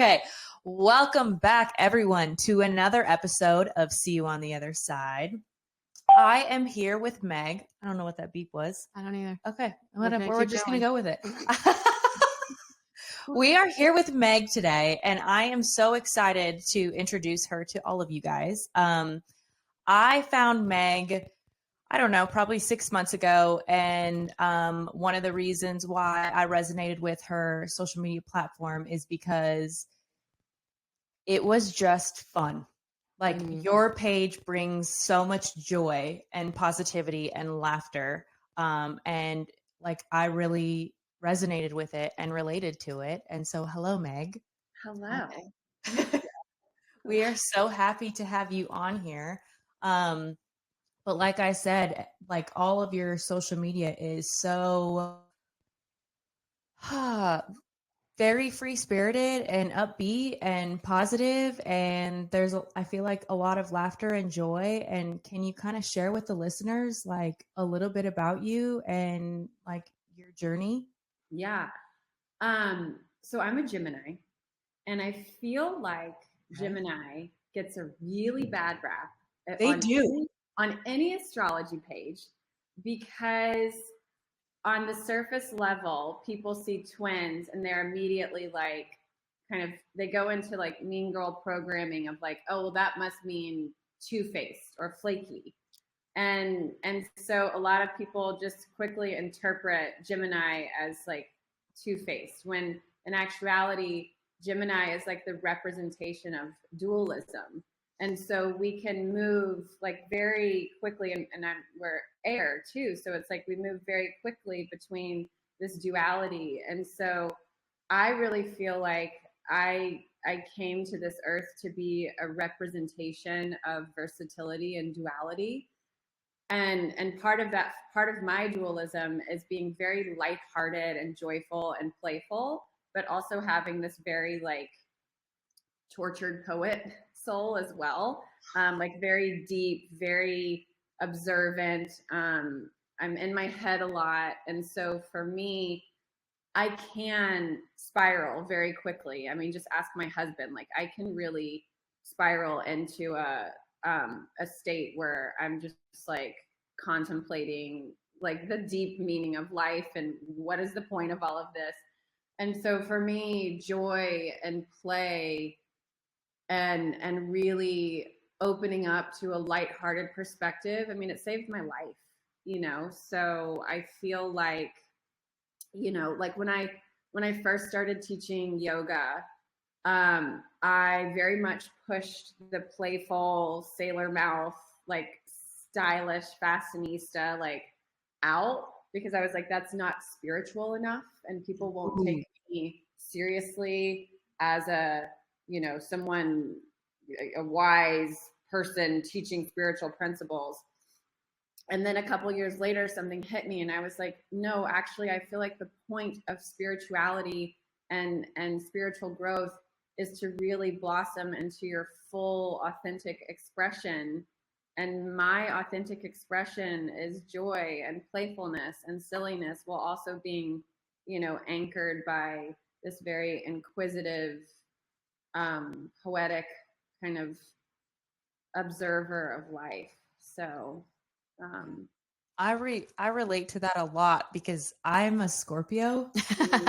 Okay, welcome back, everyone, to another episode of See You on the Other Side. I am here with Meg. I don't know what that beep was. I don't either. Okay, whatever. We're just going to go with it. We are here with Meg today, and I am so excited to introduce her to all of you guys. I found Meg, I don't know, probably 6 months ago. And one of the reasons why I resonated with her social media platform is because it was just fun. Like your page brings so much joy and positivity and laughter. And like I really resonated with it and related to it. And so hello, Meg. Hello. We are so happy to have you on here. But like I said, like all of your social media is so very free-spirited and upbeat and positive, and there's I feel like a lot of laughter and joy. And can you kind of share with the listeners like a little bit about you and like your journey? Yeah. So I'm a Gemini, and I feel like Gemini gets a really bad rap. They do. On any astrology page, because on the surface level, people see twins and they're immediately like, kind of, they go into like mean girl programming of like, oh, well, that must mean two-faced or flaky. And so a lot of people just quickly interpret Gemini as like two-faced, when in actuality, Gemini is like the representation of dualism. And so we can move like very quickly, and we're air too. So it's like we move very quickly between this duality. And so I really feel like I came to this earth to be a representation of versatility and duality. And part of my dualism is being very lighthearted and joyful and playful, but also having this very like tortured poet soul as well, like very deep, very observant. I'm in my head a lot, and so for me, I can spiral very quickly. I mean, just ask my husband. Like, I can really spiral into a state where I'm just like contemplating like the deep meaning of life and what is the point of all of this. And so for me, joy and play and really opening up to a lighthearted perspective, I mean, it saved my life, you know? So I feel like, you know, like when I first started teaching yoga, I very much pushed the playful sailor mouth, like stylish fashionista, like out, because I was like, that's not spiritual enough, and people won't take me seriously as a, you know, someone, a wise person teaching spiritual principles. And then a couple years later, something hit me, and I was like, no, actually, I feel like the point of spirituality and spiritual growth is to really blossom into your full authentic expression. And my authentic expression is joy and playfulness and silliness, while also being, you know, anchored by this very inquisitive, poetic kind of observer of life. So I relate to that a lot because I'm a Scorpio. Bad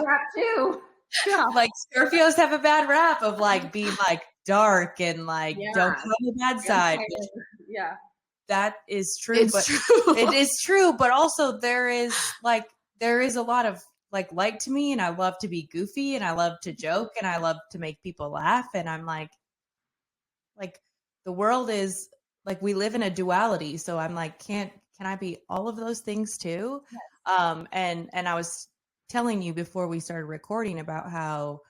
rap too. Yeah. Like Scorpios have a bad rap of like being like dark and like don't have a bad side. Yeah. That is true. It's true. It is true, but also there is a lot of like light to me, and I love to be goofy, and I love to joke, and I love to make people laugh. And I'm like the world is like, we live in a duality. So I'm like, can I be all of those things too? Yes. And I was telling you before we started recording about how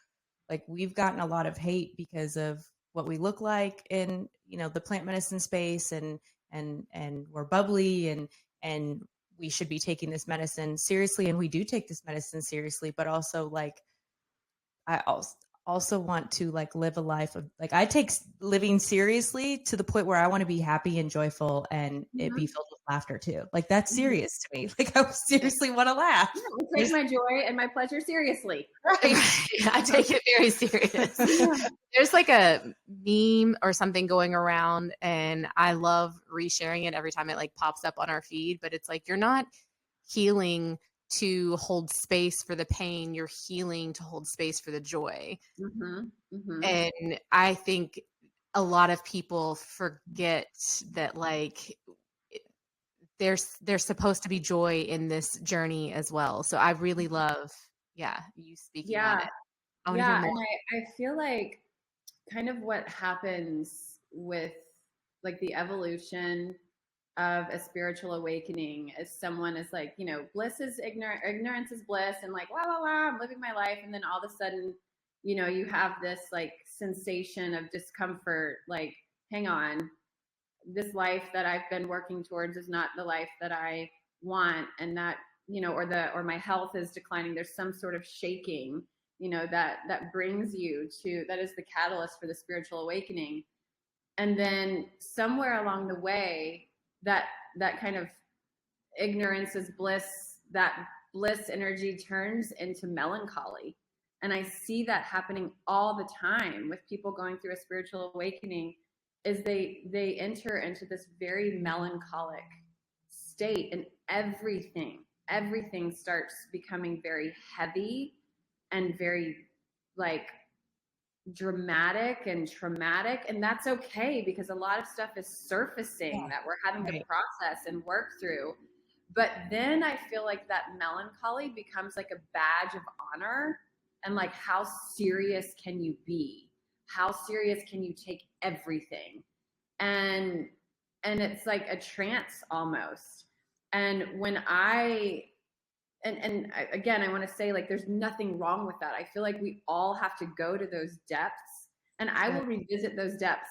like we've gotten a lot of hate because of what we look like in, you know, the plant medicine space, and we're bubbly, and we should be taking this medicine seriously. And we do take this medicine seriously, but also like, I also want to like live a life of like, I take living seriously to the point where I want to be happy and joyful and it be filled with laughter too. Like that's serious to me. Like I seriously want to laugh. I take my joy and my pleasure seriously. Right. I take it very serious. There's like a meme or something going around, and I love resharing it every time it like pops up on our feed. But it's like, you're not healing to hold space for the pain, you're healing to hold space for the joy. And I think a lot of people forget that like there's supposed to be joy in this journey as well. So I really love you speaking on it. I want to hear more. And I feel like kind of what happens with like the evolution of a spiritual awakening is someone is like, you know, bliss is ignorance is bliss, and like, la la la, I'm living my life. And then all of a sudden, you know, you have this like sensation of discomfort, like, hang on, this life that I've been working towards is not the life that I want. And that, you know, or my health is declining. There's some sort of shaking, you know, that brings you to, that is the catalyst for the spiritual awakening. And then somewhere along the way, that kind of ignorance is bliss, that bliss energy turns into melancholy. And I see that happening all the time with people going through a spiritual awakening, is they enter into this very melancholic state, and everything starts becoming very heavy and very like dramatic and traumatic. And that's okay, because a lot of stuff is surfacing that we're having to process and work through. But then I feel like that melancholy becomes like a badge of honor, and like, how serious can you be? How serious can you take everything? And it's like a trance almost. And when again, I want to say, like, there's nothing wrong with that. I feel like we all have to go to those depths, and I will revisit those depths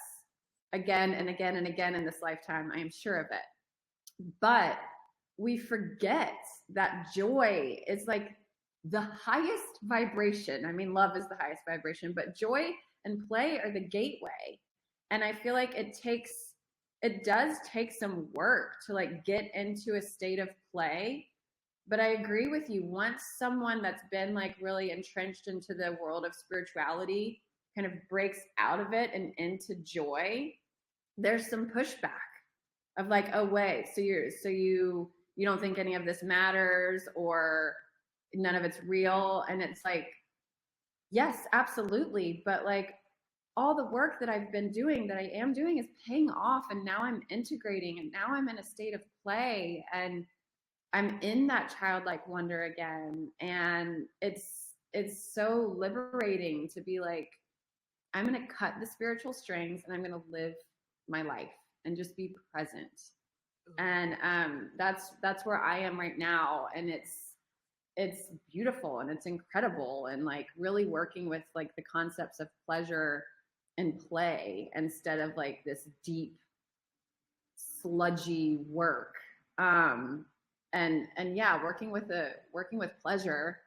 again and again and again in this lifetime. I am sure of it. But we forget that joy is like the highest vibration. I mean, love is the highest vibration, but joy and play are the gateway. And I feel like it does take some work to like get into a state of play. But I agree with you. Once someone that's been like really entrenched into the world of spirituality kind of breaks out of it and into joy, there's some pushback of like, oh wait, so you don't think any of this matters, or none of it's real. And it's like, yes, absolutely. But like, all the work that I've been doing, that I am doing, is paying off. And now I'm integrating, and now I'm in a state of play, and I'm in that childlike wonder again. And it's so liberating to be like, I'm going to cut the spiritual strings, and I'm going to live my life and just be present. And that's where I am right now. And it's beautiful, and it's incredible. And like really working with like the concepts of pleasure and play instead of like this deep sludgy work. And yeah, working with pleasure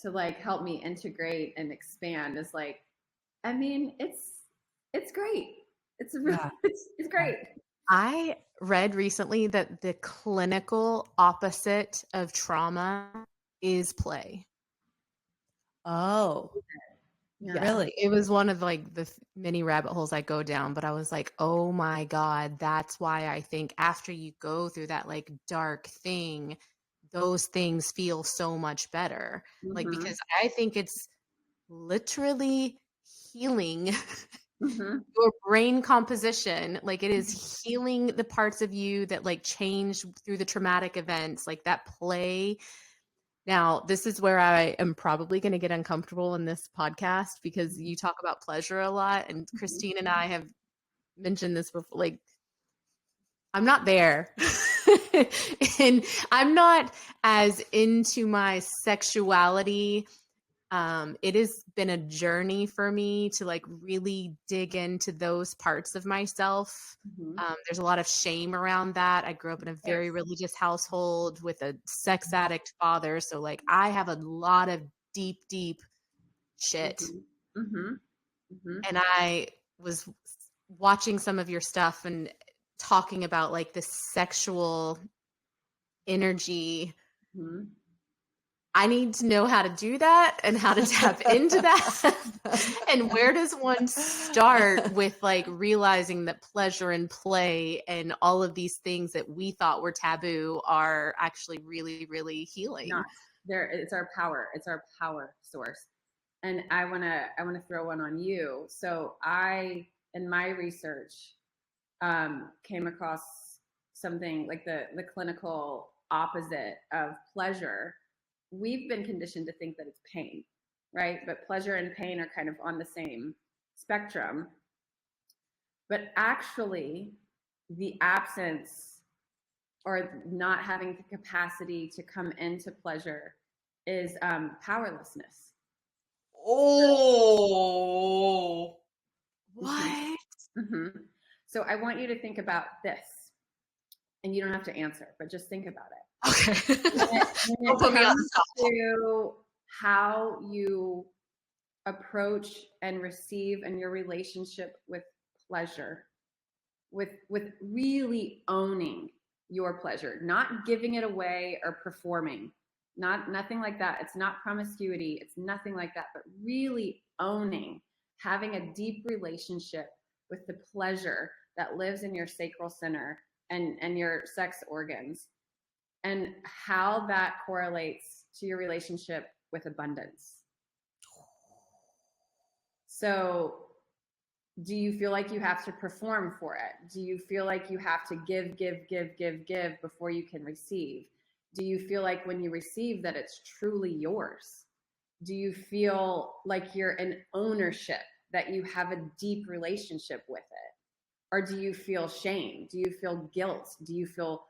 to like help me integrate and expand is like, I mean, it's great. It's great. I read recently that the clinical opposite of trauma is play. Oh, yeah. Really? It was one of like the many rabbit holes I go down, but I was like, oh my God, that's why I think after you go through that like dark thing, those things feel so much better. Like, because I think it's literally healing your brain composition. Like, it is healing the parts of you that like changed through the traumatic events, like that play. Now, this is where I am probably going to get uncomfortable in this podcast, because you talk about pleasure a lot, and Christine and I have mentioned this before. Like, I'm not there. And I'm not as into my sexuality. It has been a journey for me to like really dig into those parts of myself. There's a lot of shame around that. I grew up in a very religious household with a sex addict father. So like I have a lot of deep shit. And I was watching some of your stuff and talking about like the sexual energy. Mhm. I need to know how to do that and how to tap into that. And where does one start with like realizing that pleasure and play and all of these things that we thought were taboo are actually really, really healing? Not there. It's our power. It's our power source. And I want to throw one on you. So I, in my research, came across something like the clinical opposite of pleasure. We've been conditioned to think that it's pain, right? But pleasure and pain are kind of on the same spectrum. But actually, the absence or not having the capacity to come into pleasure is powerlessness. Oh, What? Mm-hmm. So I want you to think about this, and you don't have to answer, but just think about it. Okay. When it Don't put me on the comes spot. to how you approach and receive in your relationship with pleasure, with really owning your pleasure, not giving it away or performing, nothing like that. It's not promiscuity. It's nothing like that, but really owning, having a deep relationship with the pleasure that lives in your sacral center and your sex organs, and how that correlates to your relationship with abundance. So, do you feel like you have to perform for it? Do you feel like you have to give before you can receive? Do you feel like when you receive that it's truly yours? Do you feel like you're in ownership, that you have a deep relationship with it? Or do you feel shame? Do you feel guilt? Do you feel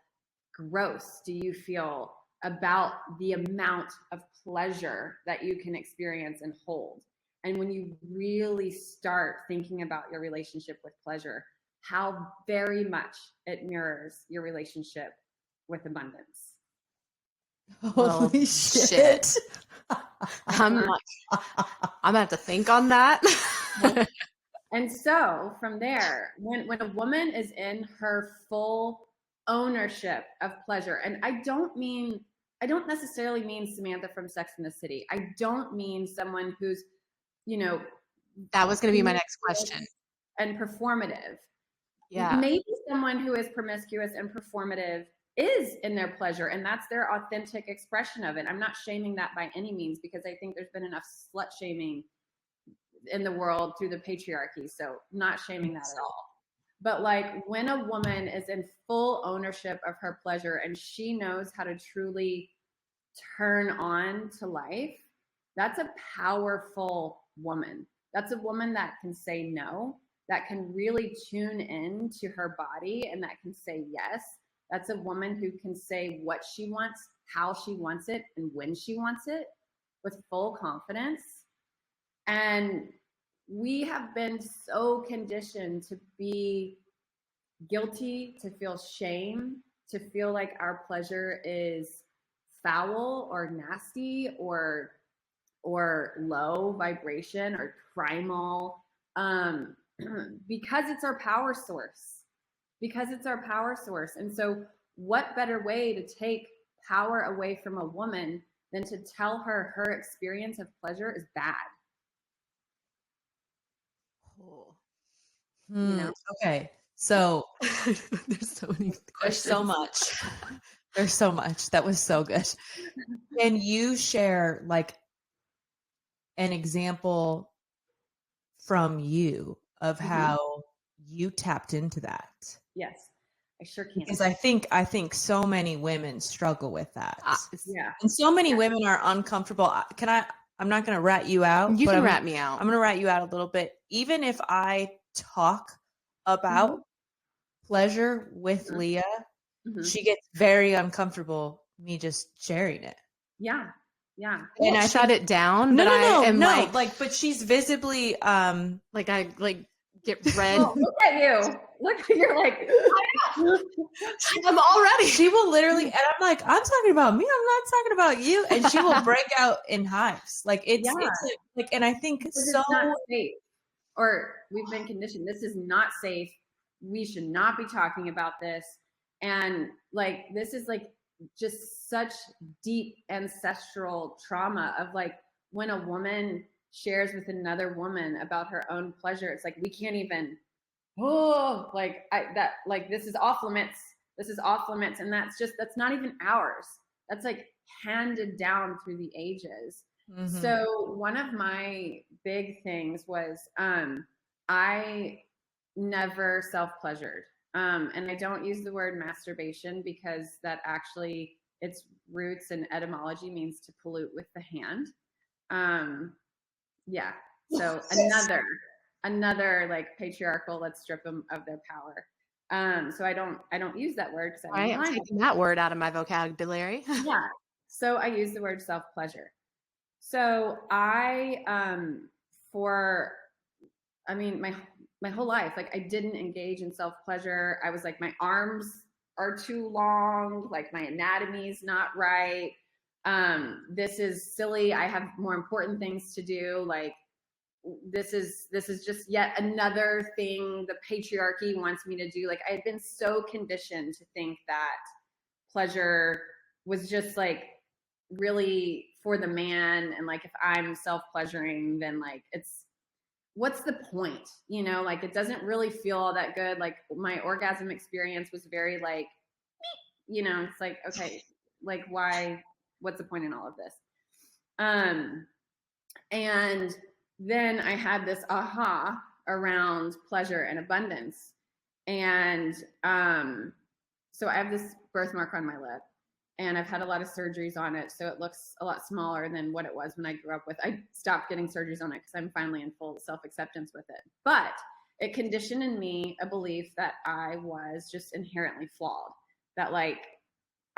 gross? Do you feel about the amount of pleasure that you can experience and hold? And when you really start thinking about your relationship with pleasure, how very much it mirrors your relationship with abundance. Well, holy shit. I'm gonna have to think on that. And so from there, when a woman is in her full ownership of pleasure, and I don't necessarily mean Samantha from Sex and the City. I don't mean someone who's, That was going to be my next question. And performative. Yeah. Maybe someone who is promiscuous and performative is in their pleasure, and that's their authentic expression of it. I'm not shaming that by any means, because I think there's been enough slut shaming in the world through the patriarchy. So not shaming that at all. But like when a woman is in full ownership of her pleasure and she knows how to truly turn on to life, that's a powerful woman. That's a woman that can say no, that can really tune in to her body, and that can say yes. That's a woman who can say what she wants, how she wants it, and when she wants it with full confidence. And we have been so conditioned to be guilty, to feel shame, to feel like our pleasure is foul or nasty or low vibration or primal, because it's our power source. And so what better way to take power away from a woman than to tell her her experience of pleasure is bad? Okay. So there's so many questions. there's so much. There's so much. That was so good. Can you share like an example from you of how you tapped into that? Yes, I sure can. Because I think so many women struggle with that. Yeah. And so many women are uncomfortable. I'm not going to rat you out. You can rat me out. I'm going to rat you out a little bit. Even if I talk about pleasure with Leah, she gets very uncomfortable me just sharing it. Yeah. And I shut it down. No, but she's visibly like I get red. Oh, look at you. You're like, I'm already. She will literally, and I'm like, I'm talking about me. I'm not talking about you. And she will break out in hives. Like it's like, and I think this is not safe. Or we've been conditioned. This is not safe. we should not be talking about this. And like, this is like just such deep ancestral trauma of like, when a woman shares with another woman about her own pleasure, it's like, we can't even, this is off limits. This is off limits. And that's not even ours. That's like handed down through the ages. Mm-hmm. So one of my big things was, I never self-pleasured. And I don't use the word masturbation because that actually, its roots and etymology means to pollute with the hand. Yeah. So another like patriarchal, let's strip them of their power. So I don't use that word. I'm taking that word out of my vocabulary. Yeah. So I use the word self-pleasure. So my whole life, like I didn't engage in self-pleasure. I was like, my arms are too long, like my anatomy's not right. This is silly. I have more important things to do. Like this is just yet another thing the patriarchy wants me to do. Like I had been so conditioned to think that pleasure was just like really for the man. And like, if I'm self-pleasuring, then like, what's the point? You know, like it doesn't really feel all that good. Like my orgasm experience was very like, you know, it's like, okay, like why, what's the point in all of this? And then I had this aha around pleasure and abundance. And so I have this birthmark on my lip, and I've had a lot of surgeries on it. So it looks a lot smaller than what it was when I grew up with. I stopped getting surgeries on it because I'm finally in full self-acceptance with it. But it conditioned in me a belief that I was just inherently flawed, that like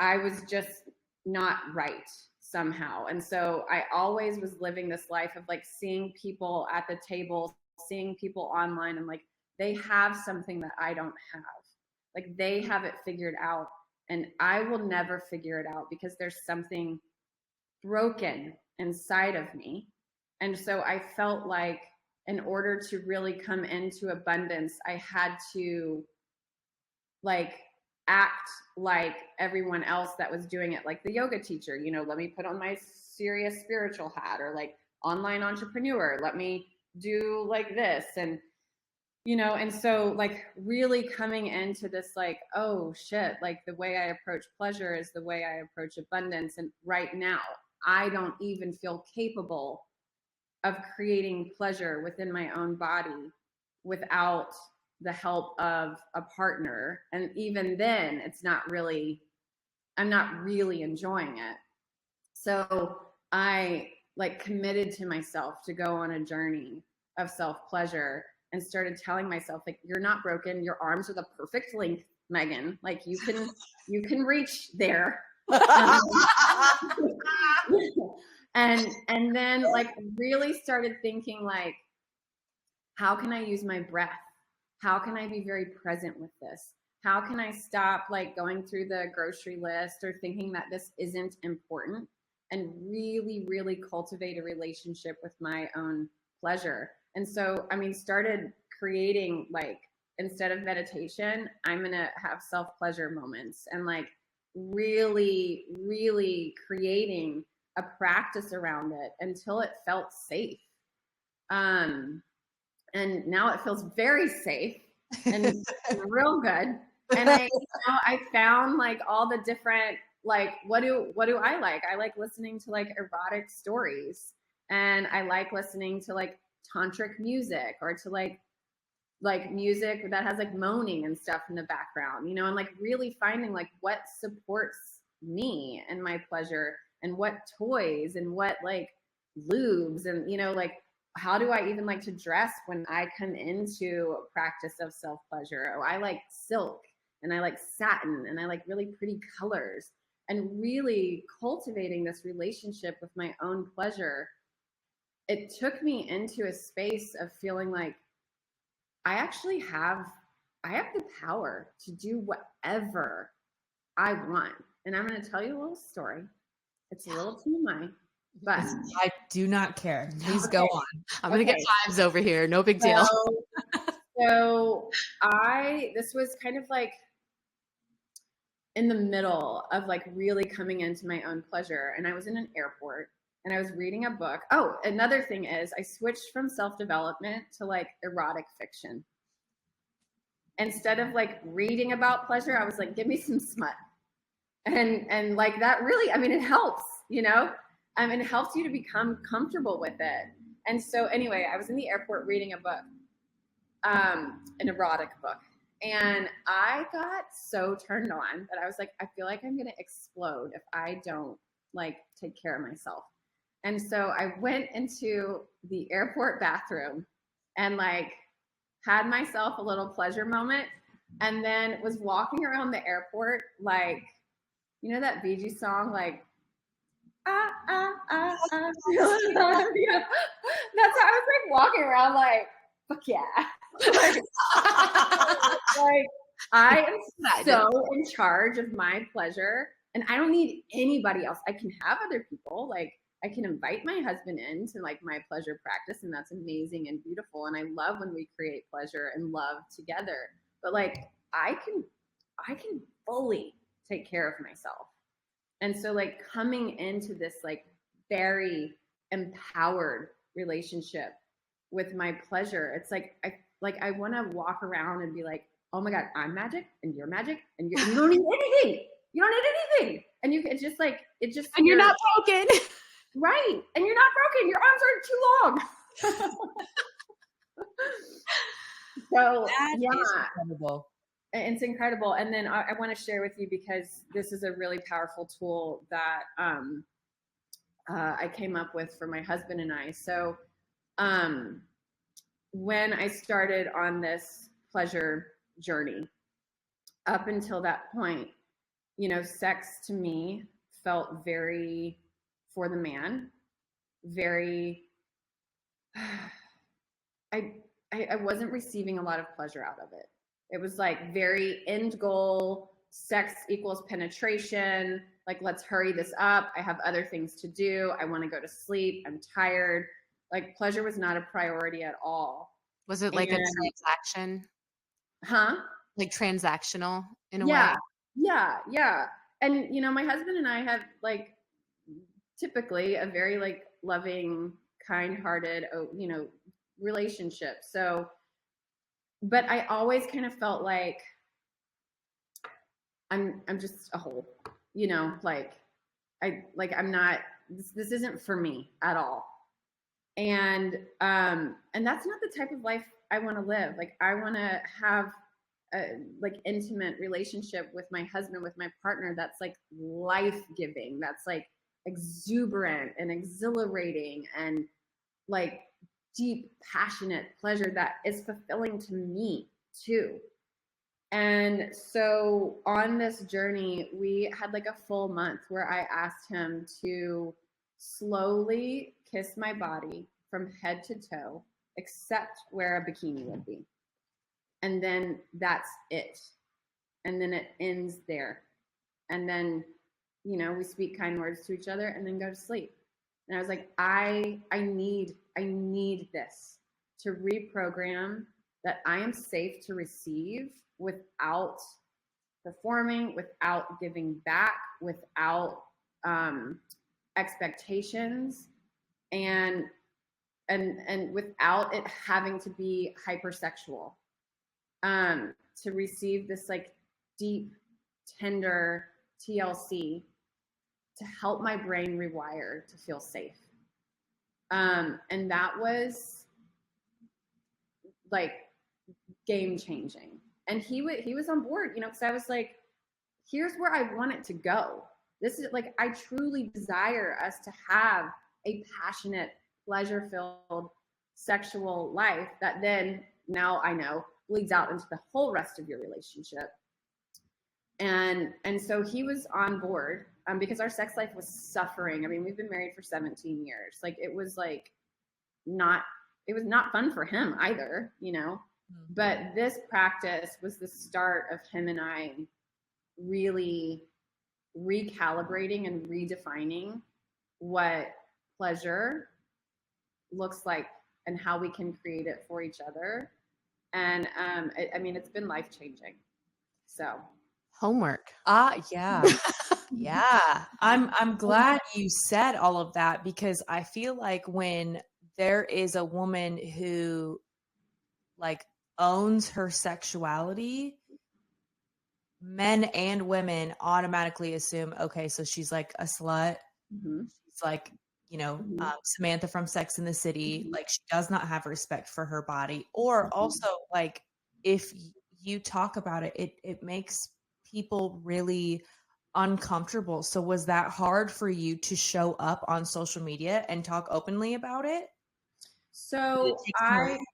I was just not right somehow. And so I always was living this life of like seeing people at the table, seeing people online, and like they have something that I don't have. Like they have it figured out, and I will never figure it out because there's something broken inside of me. And so I felt like in order to really come into abundance, I had to like act like everyone else that was doing it, like the yoga teacher, you know, let me put on my serious spiritual hat, or like online entrepreneur, let me do like this. And you know, and so like really coming into this like, oh shit, like the way I approach pleasure is the way I approach abundance. And right now, I don't even feel capable of creating pleasure within my own body without the help of a partner. And even then, I'm not really enjoying it. So I like committed to myself to go on a journey of self-pleasure, and started telling myself, like, you're not broken. Your arms are the perfect length, Megan. Like you can reach there. And then like really started thinking like, how can I use my breath? How can I be very present with this? How can I stop like going through the grocery list or thinking that this isn't important, and really, really cultivate a relationship with my own pleasure? And so, I mean, started creating like, instead of meditation, I'm going to have self-pleasure moments, and like really, really creating a practice around it until it felt safe. And now it feels very safe and real good. And I found like all the different, like, what do I like? I like listening to like erotic stories, and I like listening to like tantric music, or to like music that has like moaning and stuff in the background, you know, and like really finding like what supports me and my pleasure, and what toys and what like lubes, and you know, like how do I even like to dress when I come into a practice of self-pleasure? Oh, I like silk, and I like satin, and I like really pretty colors, and really cultivating this relationship with my own pleasure. It took me into a space of feeling like I actually have the power to do whatever I want. And I'm going to tell you a little story. It's a little TMI, but I do not care. Please go on. I'm going to get vibes over here. No big deal. So this was kind of like in the middle of like really coming into my own pleasure. And I was in an airport and I was reading a book. Oh, another thing is I switched from self-development to like erotic fiction. Instead of like reading about pleasure, I was like, give me some smut. And like that really, I mean, it helps, you know? It helps you to become comfortable with it. And so anyway, I was in the airport reading a book, an erotic book. And I got so turned on that I was like, I feel like I'm going to explode if I don't like take care of myself. And so I went into the airport bathroom and like had myself a little pleasure moment, and then was walking around the airport like, you know that Bee Gees song, like, ah, ah, ah, ah. Yeah. That's how I was like walking around like, fuck yeah. like I am so in charge of my pleasure, and I don't need anybody else. I can have other people, like I can invite my husband into like my pleasure practice, and that's amazing and beautiful. And I love when we create pleasure and love together. But like I can fully take care of myself. And so like coming into this like very empowered relationship with my pleasure, it's like I want to walk around and be like, oh my God, I'm magic and you're magic and you don't need anything. You don't need anything. And it's just like, and you're not broken. Right. And you're not broken. Your arms aren't too long. So That yeah, is incredible. It's incredible. And then I want to share with you, because this is a really powerful tool that I came up with for my husband and I. So when I started on this pleasure journey, up until that point, you know, sex to me felt very for the man, very, I wasn't receiving a lot of pleasure out of it. It was like very end goal, sex equals penetration. Like, let's hurry this up. I have other things to do. I want to go to sleep. I'm tired. Like, pleasure was not a priority at all. Was it like a transaction? Huh? Like transactional in a Yeah. way? Yeah. And, you know, my husband and I have like typically a very like loving, kind-hearted, you know, relationship. So, but I always kind of felt like I'm just a hole, you know, like I'm not, this isn't for me at all. And that's not the type of life I want to live. Like I want to have a like intimate relationship with my husband, with my partner, that's like life-giving, that's like exuberant and exhilarating and like deep, passionate pleasure that is fulfilling to me too. And so on this journey, we had like a full month where I asked him to slowly kiss my body from head to toe, except where a bikini would be. And then that's it. And then it ends there. And then, you know, we speak kind words to each other and then go to sleep. And I was like, I need this to reprogram that I am safe to receive without performing, without giving back, without expectations, and without it having to be hypersexual. To receive this like deep, tender TLC to help my brain rewire to feel safe. And that was like game changing. And he was on board, you know, because I was like, here's where I want it to go. This is like, I truly desire us to have a passionate, pleasure-filled sexual life that then, now I know, bleeds out into the whole rest of your relationship. And so he was on board because our sex life was suffering. I mean, we've been married for 17 years. Like it was not fun for him either, you know. Mm-hmm. But this practice was the start of him and I really recalibrating and redefining what pleasure looks like and how we can create it for each other. And I mean, it's been life changing. So Homework. Yeah. Yeah. I'm glad you said all of that, because I feel like when there is a woman who like owns her sexuality, men and women automatically assume, okay, so she's like a slut. Mhm. She's like, you know, Mhm. Samantha from Sex and the City. Mhm. Like, she does not have respect for her body. Or also, like, if you talk about it, it makes people really uncomfortable. So was that hard for you to show up on social media and talk openly about it? Did it So take some work? I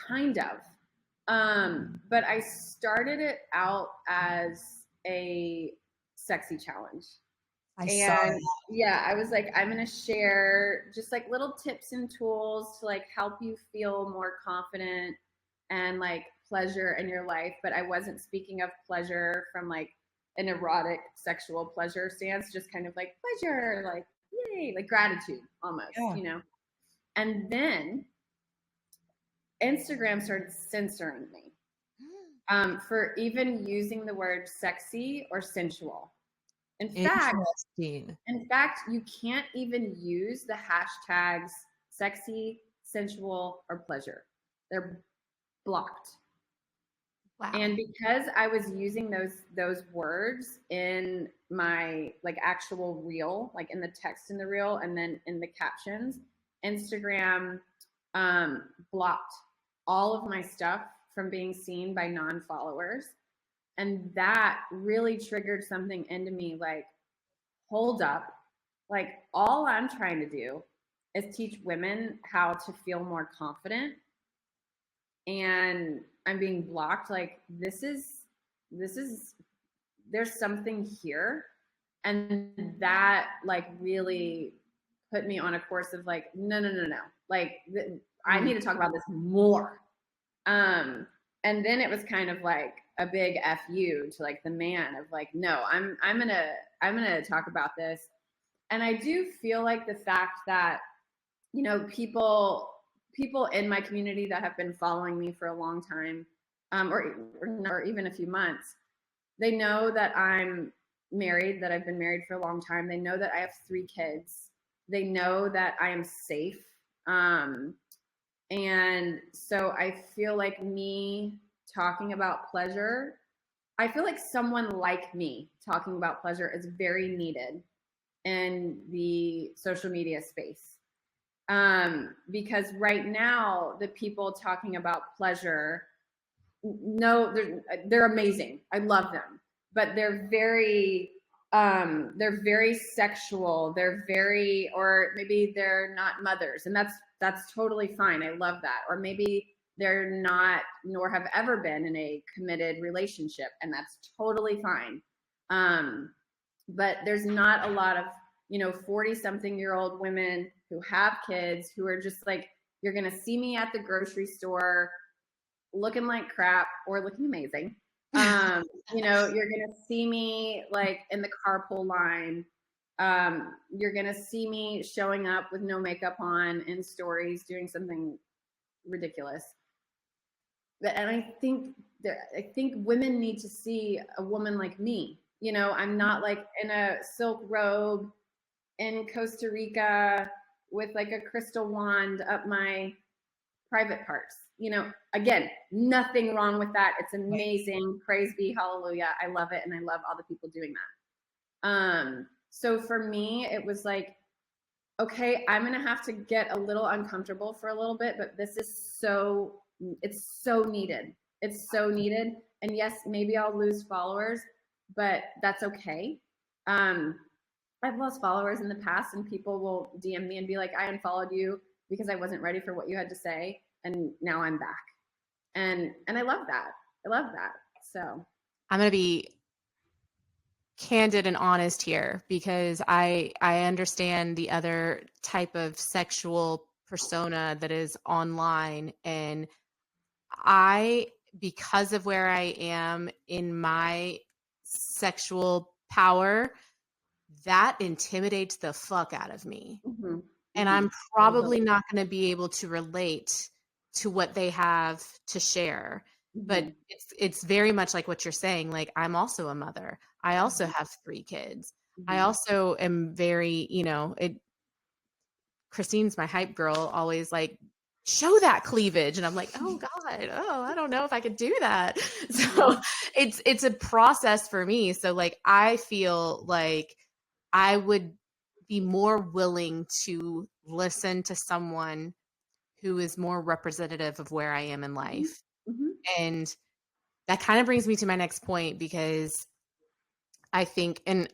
kind of, but I started it out as a sexy challenge. I saw And that. yeah, I was like, I'm going to share just like little tips and tools to like help you feel more confident and like pleasure in your life. But I wasn't speaking of pleasure from like an erotic sexual pleasure stance, just kind of like pleasure, like yay, like gratitude almost, Yeah. you know? And then Instagram started censoring me for even using the word sexy or sensual. In fact, Interesting. you can't even use the hashtags sexy, sensual, or pleasure. They're blocked. Wow. And because I was using those words in my like actual reel, like in the text in the reel and then in the captions, Instagram blocked all of my stuff from being seen by non-followers. And that really triggered something into me like, hold up, like all I'm trying to do is teach women how to feel more confident, and I'm being blocked. Like this is there's something here. And that like really put me on a course of like, no. Like I need to talk about this more. And then it was kind of like a big fu to like the man of like, no, I'm gonna talk about this. And I do feel like the fact that, you know, people in my community that have been following me for a long time, or even a few months, they know that I'm married, that I've been married for a long time. They know that I have 3 kids. They know that I am safe. And so I feel like me talking about pleasure, I feel like someone like me talking about pleasure is very needed in the social media space. Because right now, the people talking about pleasure, no, they're amazing. I love them, but they're very sexual. They're very, or maybe they're not mothers, and that's totally fine. I love that. Or maybe they're not, nor have ever been in a committed relationship, and that's totally fine. But there's not a lot of, you know, 40-something-year-old women who have kids who are just like, you're going to see me at the grocery store looking like crap or looking amazing. You know, you're going to see me like in the carpool line. You're going to see me showing up with no makeup on in stories doing something ridiculous. And I think women need to see a woman like me. You know, I'm not like in a silk robe in Costa Rica with like a crystal wand up my private parts. You know, again, nothing wrong with that. It's amazing. Praise be, hallelujah. I love it, and I love all the people doing that. So for me, it was like, okay, I'm gonna have to get a little uncomfortable for a little bit, but this is it's so needed. It's so needed. And yes, maybe I'll lose followers, but that's okay. I've lost followers in the past, and people will DM me and be like, I unfollowed you because I wasn't ready for what you had to say, and now I'm back. And I love that. I love that. So I'm going to be candid and honest here, because I understand the other type of sexual persona that is online, and because of where I am in my sexual power, that intimidates the fuck out of me. And I'm probably not going to be able to relate to what they have to share. But it's very much like what you're saying. Like, I'm also a mother. I also have 3 kids. I also am very, Christine's my hype girl, always like, show that cleavage. And I'm like, oh God, I don't know if I could do that. So it's a process for me. So like, I feel like I would be more willing to listen to someone who is more representative of where I am in life. And that kind of brings me to my next point, because I think, and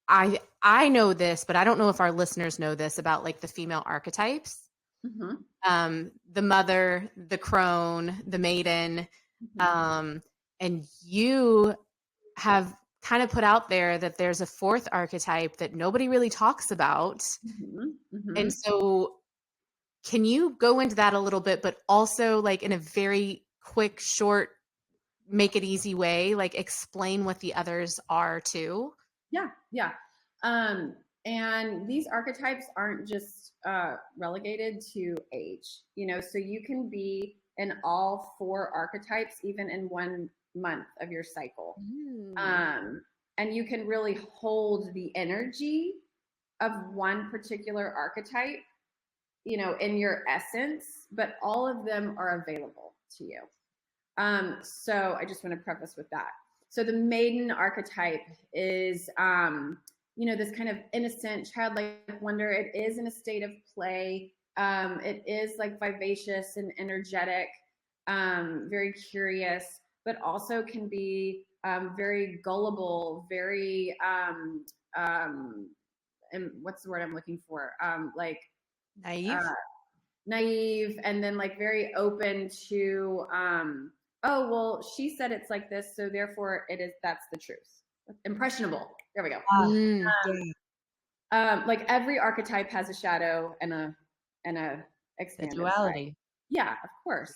I know this, but I don't know if our listeners know this about like the female archetypes. The mother, the crone, the maiden. And you have kind of put out there that there's a 4th archetype that nobody really talks about. And so can you go into that a little bit, but also like in a very quick, short, make it easy way, like explain what the others are too? Yeah. And these archetypes aren't just relegated to age, so you can be in all 4 archetypes, even in 1 month of your cycle. And you can really hold the energy of one particular archetype, in your essence, but all of them are available to you. So I just want to preface with that. So the maiden archetype is, this kind of innocent, childlike wonder. It is in a state of play. It is like vivacious and energetic, very curious, but also can be very gullible, very, and what's the word I'm looking for? Like naive, and then like very open to, oh, well, she said it's like this, so therefore that's the truth. Impressionable. There we go. Like every archetype has a shadow and a expanded duality. Side. Yeah, of course.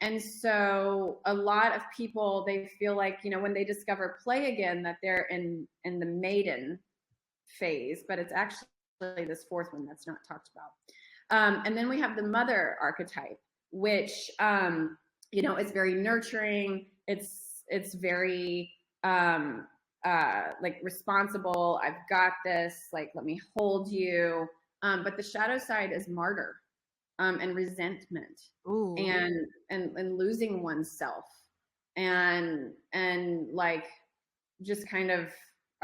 And so a lot of people, they feel like, when they discover play again, that they're in the maiden phase, but it's actually this 4th one that's not talked about. And then we have the mother archetype, which, is very nurturing. It's very, like responsible. I've got this, like, let me hold you. But the shadow side is martyr, and resentment. Ooh. and losing oneself, and like, just kind of,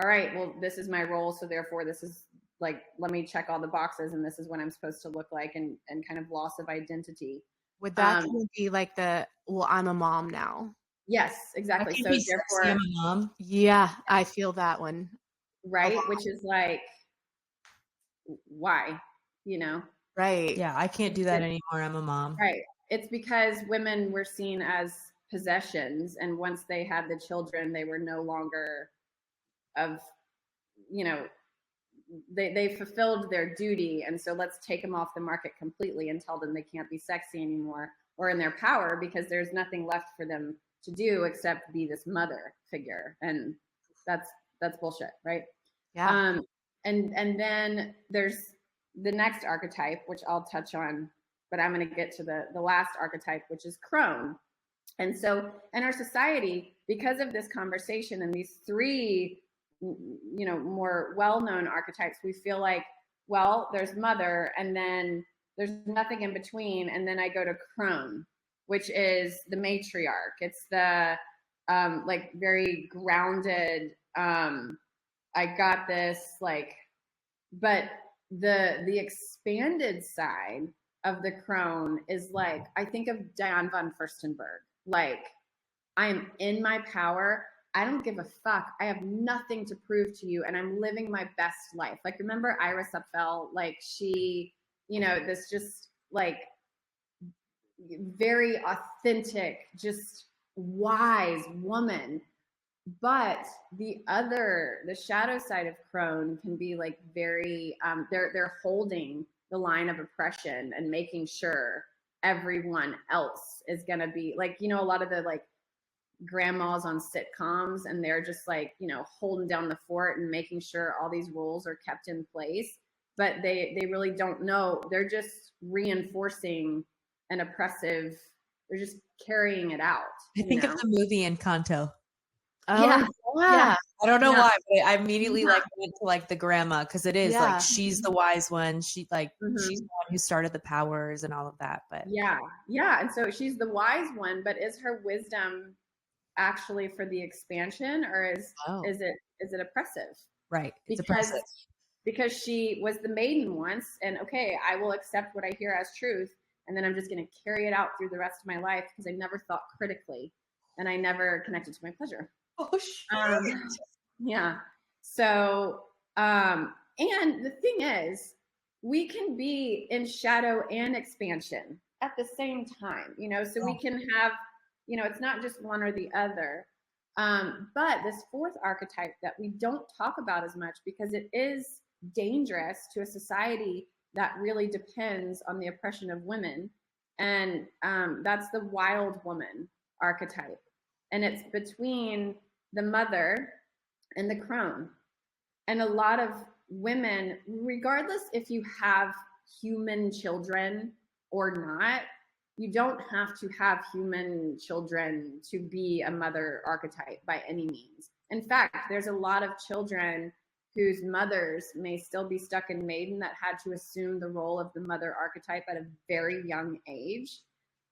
all right, well, this is my role, so therefore this is like, let me check all the boxes, and this is what I'm supposed to look like, and kind of loss of identity. Would that be like I'm a mom now? Yes, exactly. So therefore, I'm a mom. Yeah, I feel that one. Right, which is like, why? Right. Yeah, I can't do that anymore. I'm a mom. Right. It's because women were seen as possessions, and once they had the children, they were no longer of, they fulfilled their duty, and so let's take them off the market completely and tell them they can't be sexy anymore or in their power, because there's nothing left for them to do except be this mother figure, and that's bullshit, right? Yeah. And then there's the next archetype, which I'll touch on, but I'm going to get to the last archetype, which is crone. And so in our society, because of this conversation and these 3, more well-known archetypes, we feel like, well, there's mother, and then there's nothing in between, and then I go to crone, which is the matriarch. It's the like very grounded, I got this, like, but the expanded side of the crone is like, I think of Diane von Furstenberg, like, I am in my power. I don't give a fuck. I have nothing to prove to you, and I'm living my best life. Like, remember Iris Apfel? Like, she, this just like very authentic, just wise woman. But the shadow side of crone can be like very, they're holding the line of oppression and making sure everyone else is going to be like, a lot of the like grandmas on sitcoms, and they're just like, holding down the fort and making sure all these rules are kept in place, but they really don't know. They're just reinforcing and oppressive. They're just carrying it out. I think of the movie Encanto. Yeah. Yeah. I don't know Yeah. why, but I immediately Yeah. like went to like the grandma, because it is Yeah. like she's the wise one. She like Mhm. she's the one who started the powers and all of that. But Yeah. And so she's the wise one, but is her wisdom actually for the expansion, or is it oppressive? right, it's Because oppressive. because she was the maiden once, and okay, I will accept what I hear as truth, and then I'm just going to carry it out through the rest of my life because I never thought critically and I never connected to my pleasure. Oh shit. Yeah. So, and the thing is, we can be in shadow and expansion at the same time, so we can have, it's not just one or the other. But this fourth archetype that we don't talk about as much because it is dangerous to a society that really depends on the oppression of women. And that's the wild woman archetype. And it's between the mother and the crone. And a lot of women, regardless if you have human children or not, you don't have to have human children to be a mother archetype by any means. In fact, there's a lot of children whose mothers may still be stuck in maiden that had to assume the role of the mother archetype at a very young age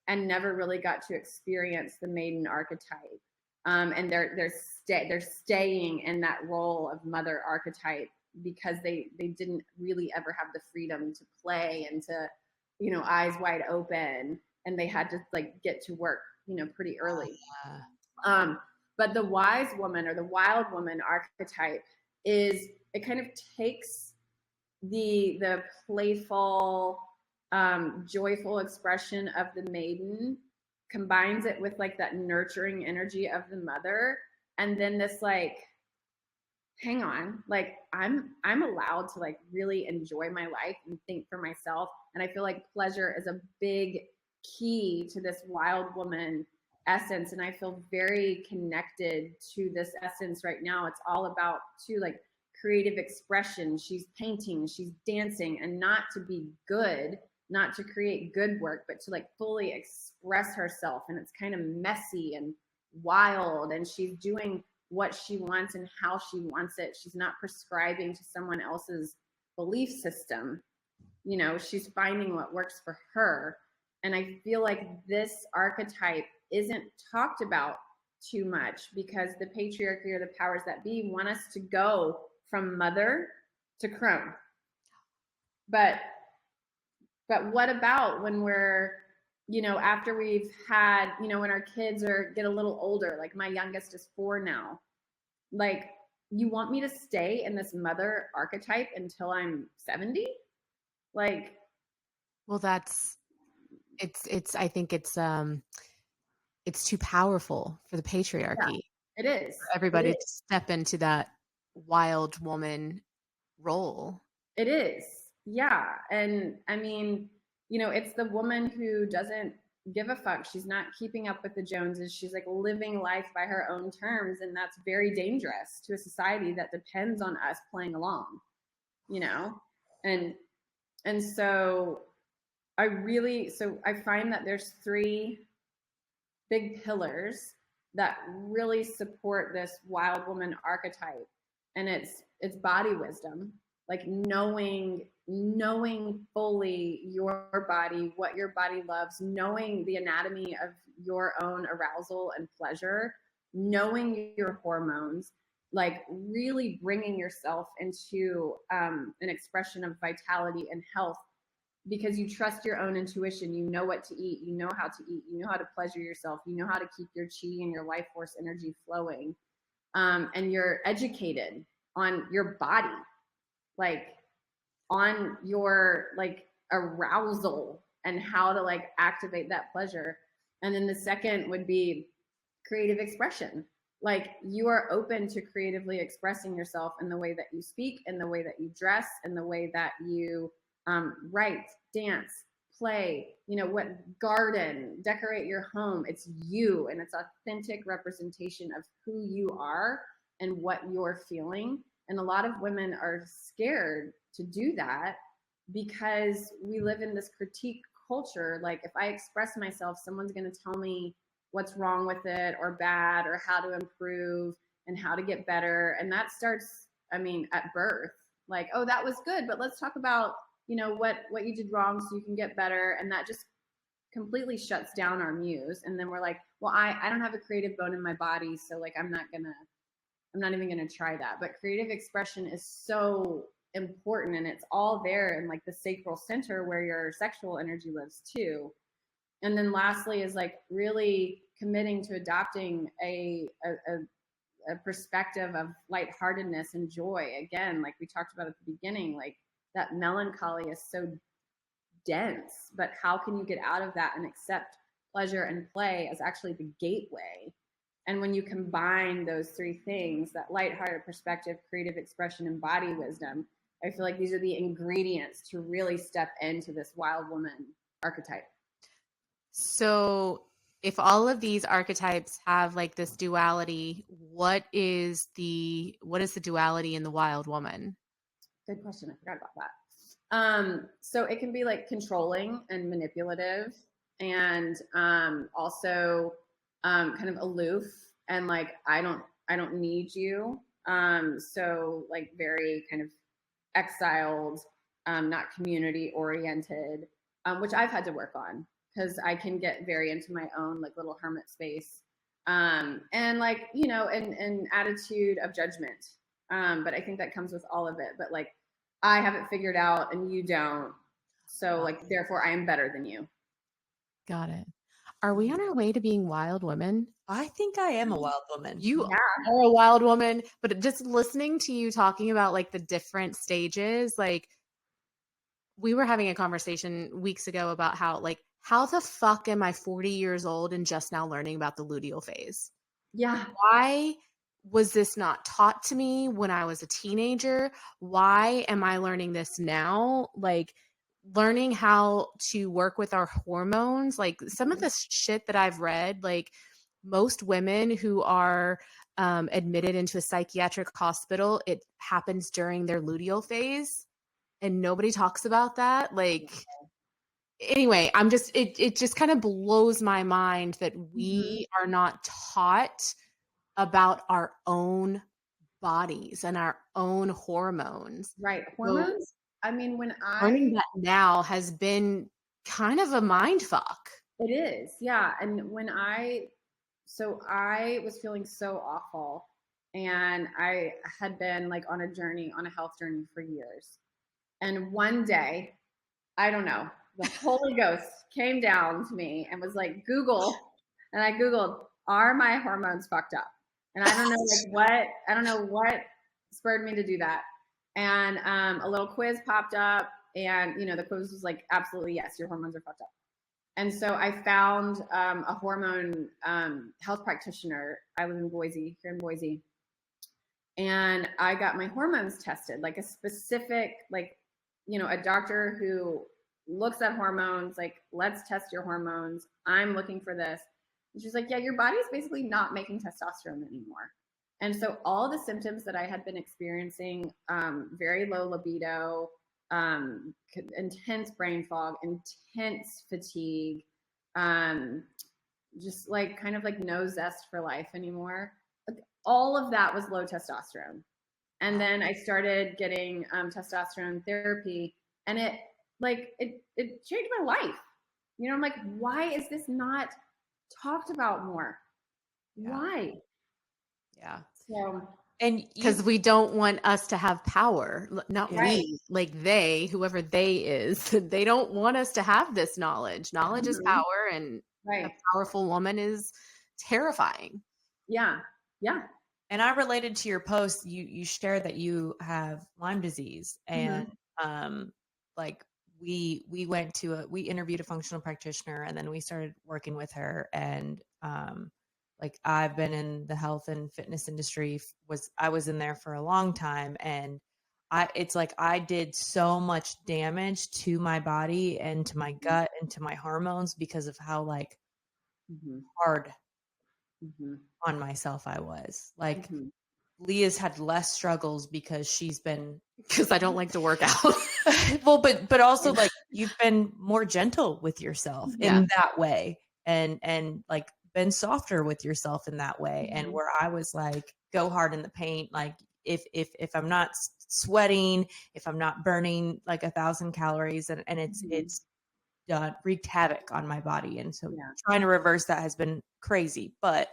and never really got to experience the maiden archetype. And they're staying in that role of mother archetype because they didn't really ever have the freedom to play and to, eyes wide open, and they had to like get to work, pretty early. But the wise woman or the wild woman archetype is, it kind of takes the playful, joyful expression of the maiden, combines it with like that nurturing energy of the mother, and then this like, hang on, like I'm allowed to like really enjoy my life and think for myself. And I feel like pleasure is a big key to this wild woman essence, and I feel very connected to this essence right now. It's all about too like creative expression. She's painting, she's dancing, and not to be good, not to create good work, but to like fully express herself. And it's kind of messy and wild, and she's doing what she wants and how she wants it. She's not prescribing to someone else's belief system. She's finding what works for her. And I feel like this archetype isn't talked about too much because the patriarchy or the powers that be want us to go from mother to crone. But what about when we're, after we've had, when our kids get a little older, like my youngest is 4 now, like, you want me to stay in this mother archetype until I'm 70? Like, well, I think it's too powerful for the patriarchy. Yeah, it is. For everybody to step into that wild woman role. It is. Yeah. And I mean, it's the woman who doesn't give a fuck. She's not keeping up with the Joneses. She's like living life by her own terms. And that's very dangerous to a society that depends on us playing along, and so I find that there's 3 big pillars that really support this wild woman archetype. And it's body wisdom, like knowing fully your body, what your body loves, knowing the anatomy of your own arousal and pleasure, knowing your hormones, like really bringing yourself into an expression of vitality and health, because you trust your own intuition. You know what to eat, you know how to eat, you know how to pleasure yourself, you know how to keep your chi and your life force energy flowing, and you're educated on your body, like on your like arousal and how to like activate that pleasure. And then the second would be creative expression. Like, you are open to creatively expressing yourself in the way that you speak, in the way that you dress, in the way that you write, dance, play, what, garden, decorate your home. It's you, and it's authentic representation of who you are and what you're feeling. And a lot of women are scared to do that because we live in this critique culture, like if I express myself, someone's going to tell me what's wrong with it or bad or how to improve and how to get better. And that starts, I mean, at birth, like, oh, that was good, but let's talk about, you know, what you did wrong so you can get better. And that just completely shuts down our muse. And then we're like, well, I don't have a creative bone in my body, so like I'm not even gonna try that. But creative expression is so important, and it's all there in like the sacral center where your sexual energy lives too. And then lastly is like really committing to adopting a perspective of lightheartedness and joy. Again, like we talked about at the beginning, like that melancholy is so dense, but how can you get out of that and accept pleasure and play as actually the gateway? And when you combine those three things, that lighthearted perspective, creative expression, and body wisdom, I feel like these are the ingredients to really step into this wild woman archetype. So if all of these archetypes have like this duality, what is the duality in the wild woman? Good question. I forgot about that. So it can be like controlling and manipulative, and also kind of aloof and like I don't need you. So like very kind of exiled, not community oriented, which I've had to work on because I can get very into my own like little hermit space, and like, you know, an attitude of judgment. But I think that comes with all of it. But like, I have it figured out and you don't. So like, therefore I am better than you. Got it. Are we on our way to being wild women? I think I am a wild woman. You are a wild woman, but just listening to you talking about like the different stages, like we were having a conversation weeks ago about how the fuck am I 40 years old and just now learning about the luteal phase? Yeah. Why was this not taught to me when I was a teenager? Why am I learning this now? Like learning how to work with our hormones, like some of the shit that I've read, like most women who are admitted into a psychiatric hospital, it happens during their luteal phase and nobody talks about that. Like, anyway, it just kind of blows my mind that we are not taught about our own bodies and our own hormones. Right. Hormones. So, I mean, learning that now has been kind of a mind fuck. It is. Yeah. And I was feeling so awful, and I had been like on a health journey for years. And one day, I don't know, the Holy Ghost came down to me and was like, Google. And I Googled, are my hormones fucked up? And I don't know what spurred me to do that. And a little quiz popped up, and you know, the quiz was like, absolutely yes, your hormones are fucked up. And so I found a hormone health practitioner. I live in Boise, here in Boise. And I got my hormones tested, like a specific, like, you know, a doctor who looks at hormones, like, let's test your hormones. I'm looking for this. And she's like, yeah, your body's basically not making testosterone anymore. And so all the symptoms that I had been experiencing, very low libido, intense brain fog, intense fatigue, just like kind of like no zest for life anymore. Like, all of that was low testosterone. And then I started getting testosterone therapy, and it changed my life. You know, I'm like, why is this not talked about more? Yeah. Why? Yeah. So, and because we don't want us to have power, not we, like they, whoever they is, they don't want us to have this knowledge. Knowledge is power, and a powerful woman is terrifying. Yeah. Yeah. And I related to your post. You shared that you have Lyme disease, and like we interviewed a functional practitioner, and then we started working with her. And like I've been in the health and fitness industry. I was in there for a long time, and it's like I did so much damage to my body and to my gut and to my hormones because of how like hard on myself I was. Like Leah's had less struggles because I don't like to work out. Well, but also like you've been more gentle with yourself Yeah. in that way, and like been softer with yourself in that way. And Mhm. where I was like, go hard in the paint, like if I'm not sweating, if I'm not burning like 1,000 calories, and it's done wreaked havoc on my body. And so Yeah. trying to reverse that has been crazy. But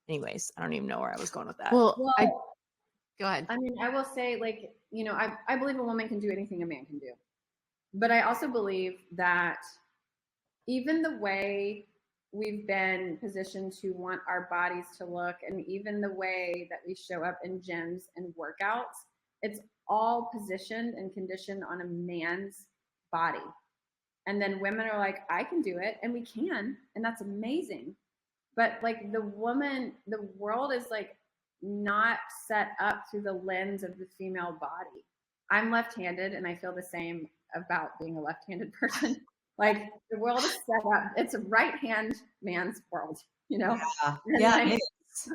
anyways, I don't even know where I was going with that. Well, Well, go ahead. I mean, I will say, like, I believe a woman can do anything a man can do. But I also believe that even the way we've been positioned to want our bodies to look, and even the way that we show up in gyms and workouts, it's all positioned and conditioned on a man's body. And then women are like, I can do it, and we can, and that's amazing. But like the world is like not set up through the lens of the female body. I'm left-handed, and I feel the same about being a left-handed person. Like the world is set up; it's a right-hand man's world, Yeah, And yeah, like, it is.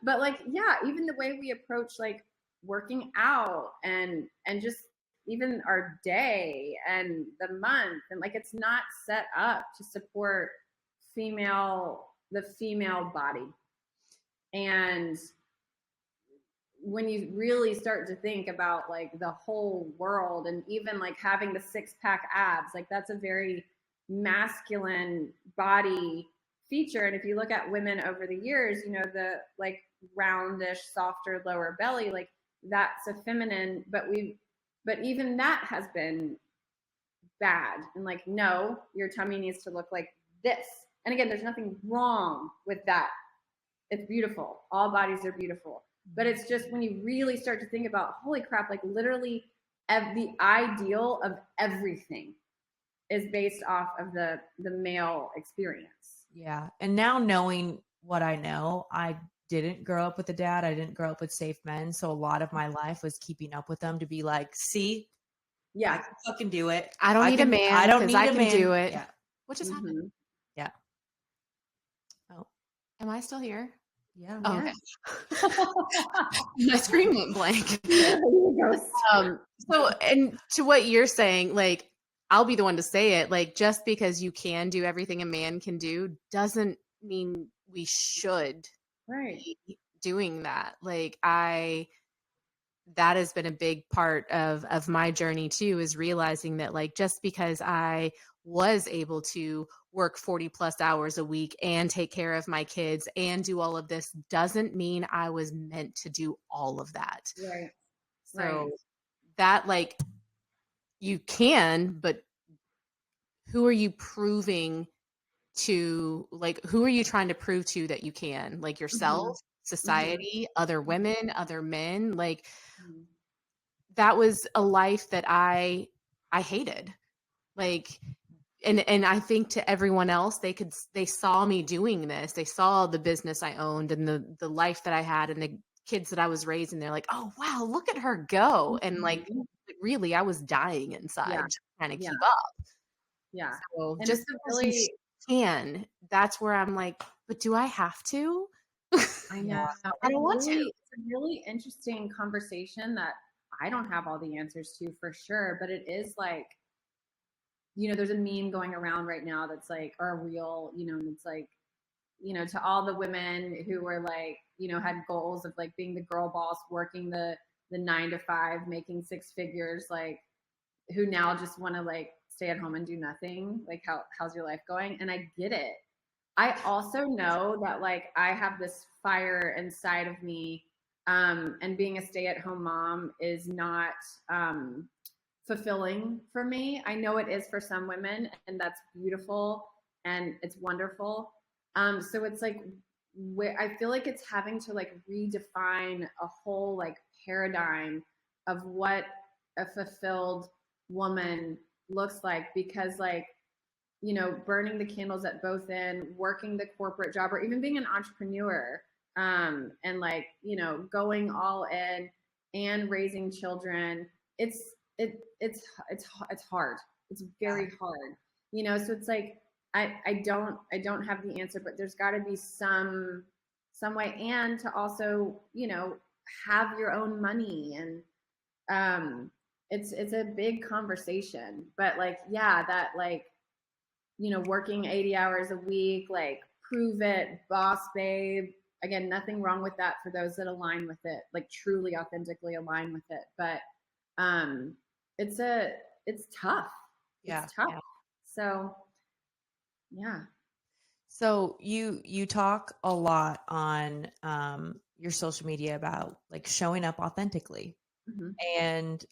but like, yeah, even the way we approach like working out and just even our day and the month, and like it's not set up to support the female body. And when you really start to think about like the whole world, and even like having the 6-pack abs, like that's a very masculine body feature. And if you look at women over the years, the like roundish, softer lower belly, like that's a feminine, but even that has been bad. And like, no, your tummy needs to look like this. And again, there's nothing wrong with that. It's beautiful. All bodies are beautiful. But it's just when you really start to think about, holy crap, like literally the ideal of everything is based off of the male experience. Yeah. And now knowing what I know, I didn't grow up with a dad. I didn't grow up with safe men. So a lot of my life was keeping up with them to be like, see, I Yeah. can fucking do it. I don't need a man. I don't 'cause need I a can man. do it. Yeah. What just happened? Yeah. Oh, Am I still here? yeah. Oh, Yeah. okay. My screen went blank. There you go. So, and to what you're saying, like, I'll be the one to say it. Like, just because you can do everything a man can do doesn't mean we should Right. be doing that. Like, that has been a big part of my journey too, is realizing that like just because I was able to work 40 plus hours a week and take care of my kids and do all of this doesn't mean I was meant to do all of that. Right. So Right. that like you can, but who are you proving to, like, who are you trying to prove to that you can? Like yourself, society, other women, other men, like Mhm. that was a life that I hated. Like, and I think to everyone else, they saw me doing this. They saw the business I owned and the life that I had and the kids that I was raising. They're like, oh wow, look at her go. And like Mhm. really I was dying inside Yeah. just trying to Yeah. keep up. Yeah. So And just it's a because you really, can, that's where I'm like, but do I have to? I know. I don't want to. It's a really interesting conversation that I don't have all the answers to for sure, but it is like, there's a meme going around right now that's like, or a reel, and it's like, to all the women who were like, had goals of like being the girl boss, working the 9 to 5, making 6 figures, like who now just want to like stay at home and do nothing. Like how's your life going? And I get it. I also know that like I have this fire inside of me, and being a stay-at-home mom is not fulfilling for me. I know it is for some women, and that's beautiful and it's wonderful. So it's like where I feel like it's having to like redefine a whole like paradigm of what a fulfilled woman looks like, because like burning the candles at both end, working the corporate job, or even being an entrepreneur, and like, going all in and raising children. It's hard. It's very hard. So it's like, I don't have the answer, but there's gotta be some way, and to also, have your own money, it's a big conversation, but like, yeah, that like, you know, working 80 hours a week, like prove it, boss babe. Again, nothing wrong with that for those that align with it, like truly authentically align with it. But it's tough. Yeah. It's tough. Yeah. So yeah. So you talk a lot on your social media about like showing up authentically. Mm-hmm. And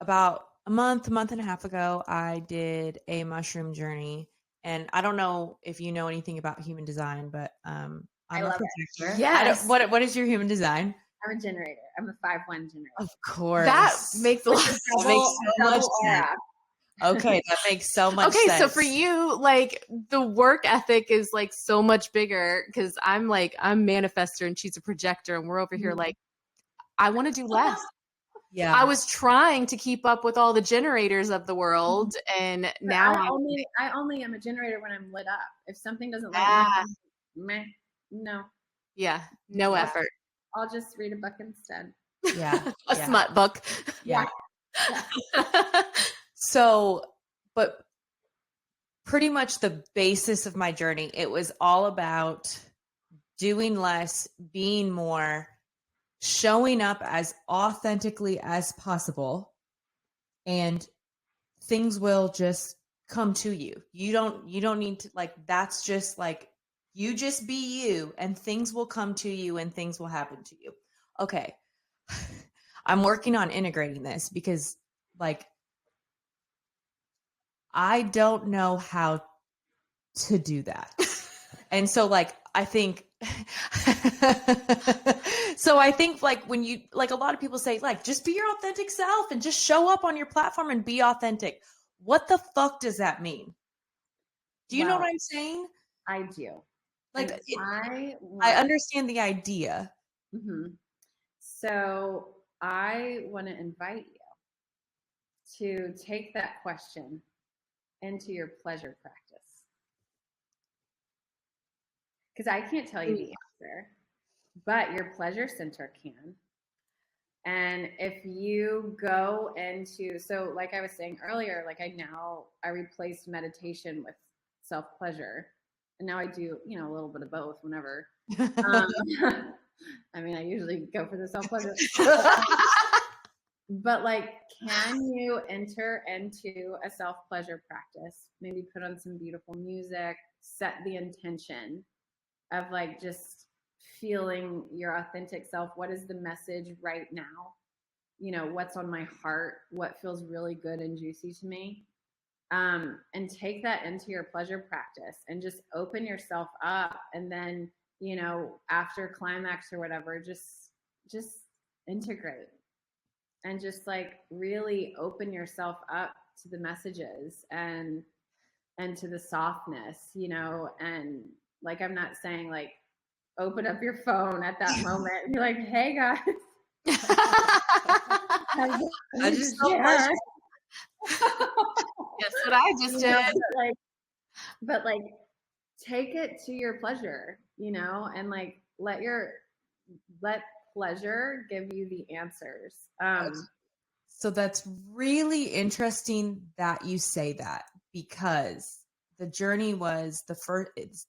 about a month and a half ago, I did a mushroom journey. And I don't know if you know anything about human design, but I'm I a love projector. it. Yes. What is your human design? I'm a generator. I'm a 5-1 generator. Of course. That makes a lot of That makes so much sense. Okay, that makes so much sense. Okay, so for you, like the work ethic is like so much bigger because I'm manifestor and she's a projector, and we're over here like, I want to do less. Yeah. I was trying to keep up with all the generators of the world, and But now I only am a generator when I'm lit up. If something doesn't light me up, meh, no. yeah, no effort. I'll just read a book instead. Yeah. A smut book. Yeah. So, but pretty much the basis of my journey, it was all about doing less, being more, showing up as authentically as possible, and things will just come to you. You don't need to, like, that's just like, you just be you and things will come to you and things will happen to you. Okay. I'm working on integrating this because like I don't know how to do that. And so like I think so I think like when you like a lot of people say like just be your authentic self and just show up on your platform and be authentic. What the fuck does that mean? Do you know what I'm saying? I do. Like And I understand the idea. Mm-hmm. So I want to invite you to take that question into your pleasure practice. Because I can't tell you the answer, but your pleasure center can. And if you go into, so like I was saying earlier, like I replaced meditation with self-pleasure. And now I do, you know, a little bit of both whenever. I mean, I usually go for the self-pleasure. But like, can you enter into a self-pleasure practice? Maybe put on some beautiful music, set the intention of like just feeling your authentic self. What is the message right now? You know, what's on my heart? What feels really good and juicy to me? And take that into your pleasure practice and just open yourself up. And then, you know, after climax or whatever, just integrate and just like really open yourself up to the messages and to the softness, you know. And like, I'm not saying like open up your phone at that moment and be like, hey guys. I just yeah. Yes, what I just did. But like take it to your pleasure, you know, and like let pleasure give you the answers. So that's really interesting that you say that, because the journey was